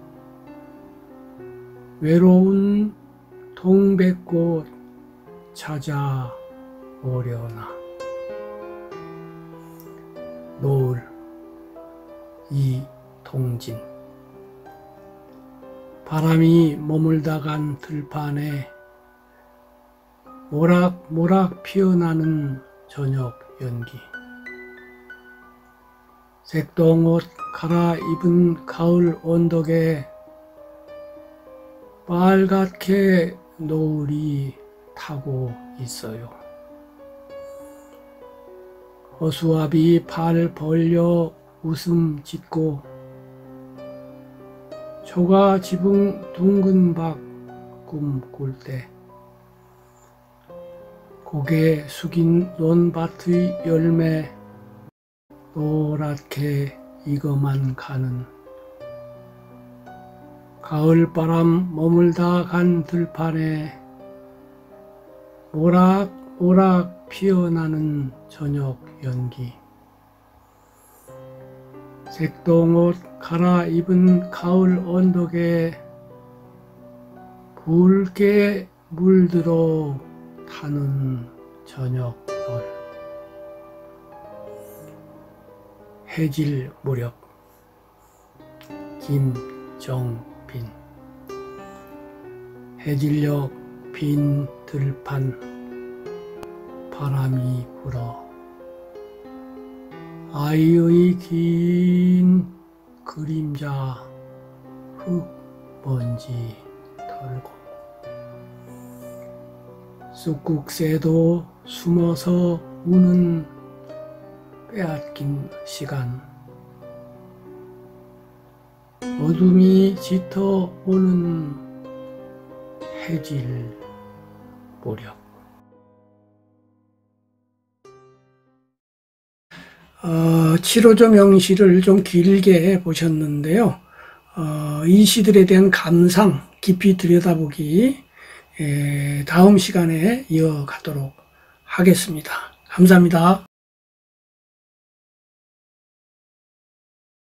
외로운 동백꽃 찾아오려나. 노을 이동진. 바람이 머물다 간 들판에 모락모락 피어나는 저녁 연기. 색동옷 갈아입은 가을 언덕에 빨갛게 노을이 타고 있어요. 허수아비 팔 벌려 웃음 짓고 초가 지붕 둥근 박 꿈꿀 때 고개 숙인 논밭의 열매 노랗게 익어만 가는 가을바람 머물다 간 들판에 오락오락 피어나는 저녁 연기. 색동옷 갈아입은 가을 언덕에 붉게 물들어 타는 저녁별. 해질 무렵. 김정빈. 해질녘 빈 들판 바람이 불어 아이의 긴 그림자 흙 먼지 털고 쑥국새도 숨어서 우는 빼앗긴 시간. 어둠이 짙어 오는 해질 무렵. 7호조 명시를 좀 길게 보셨는데요. 이 시들에 대한 감상, 깊이 들여다보기 다음 시간에 이어가도록 하겠습니다. 감사합니다.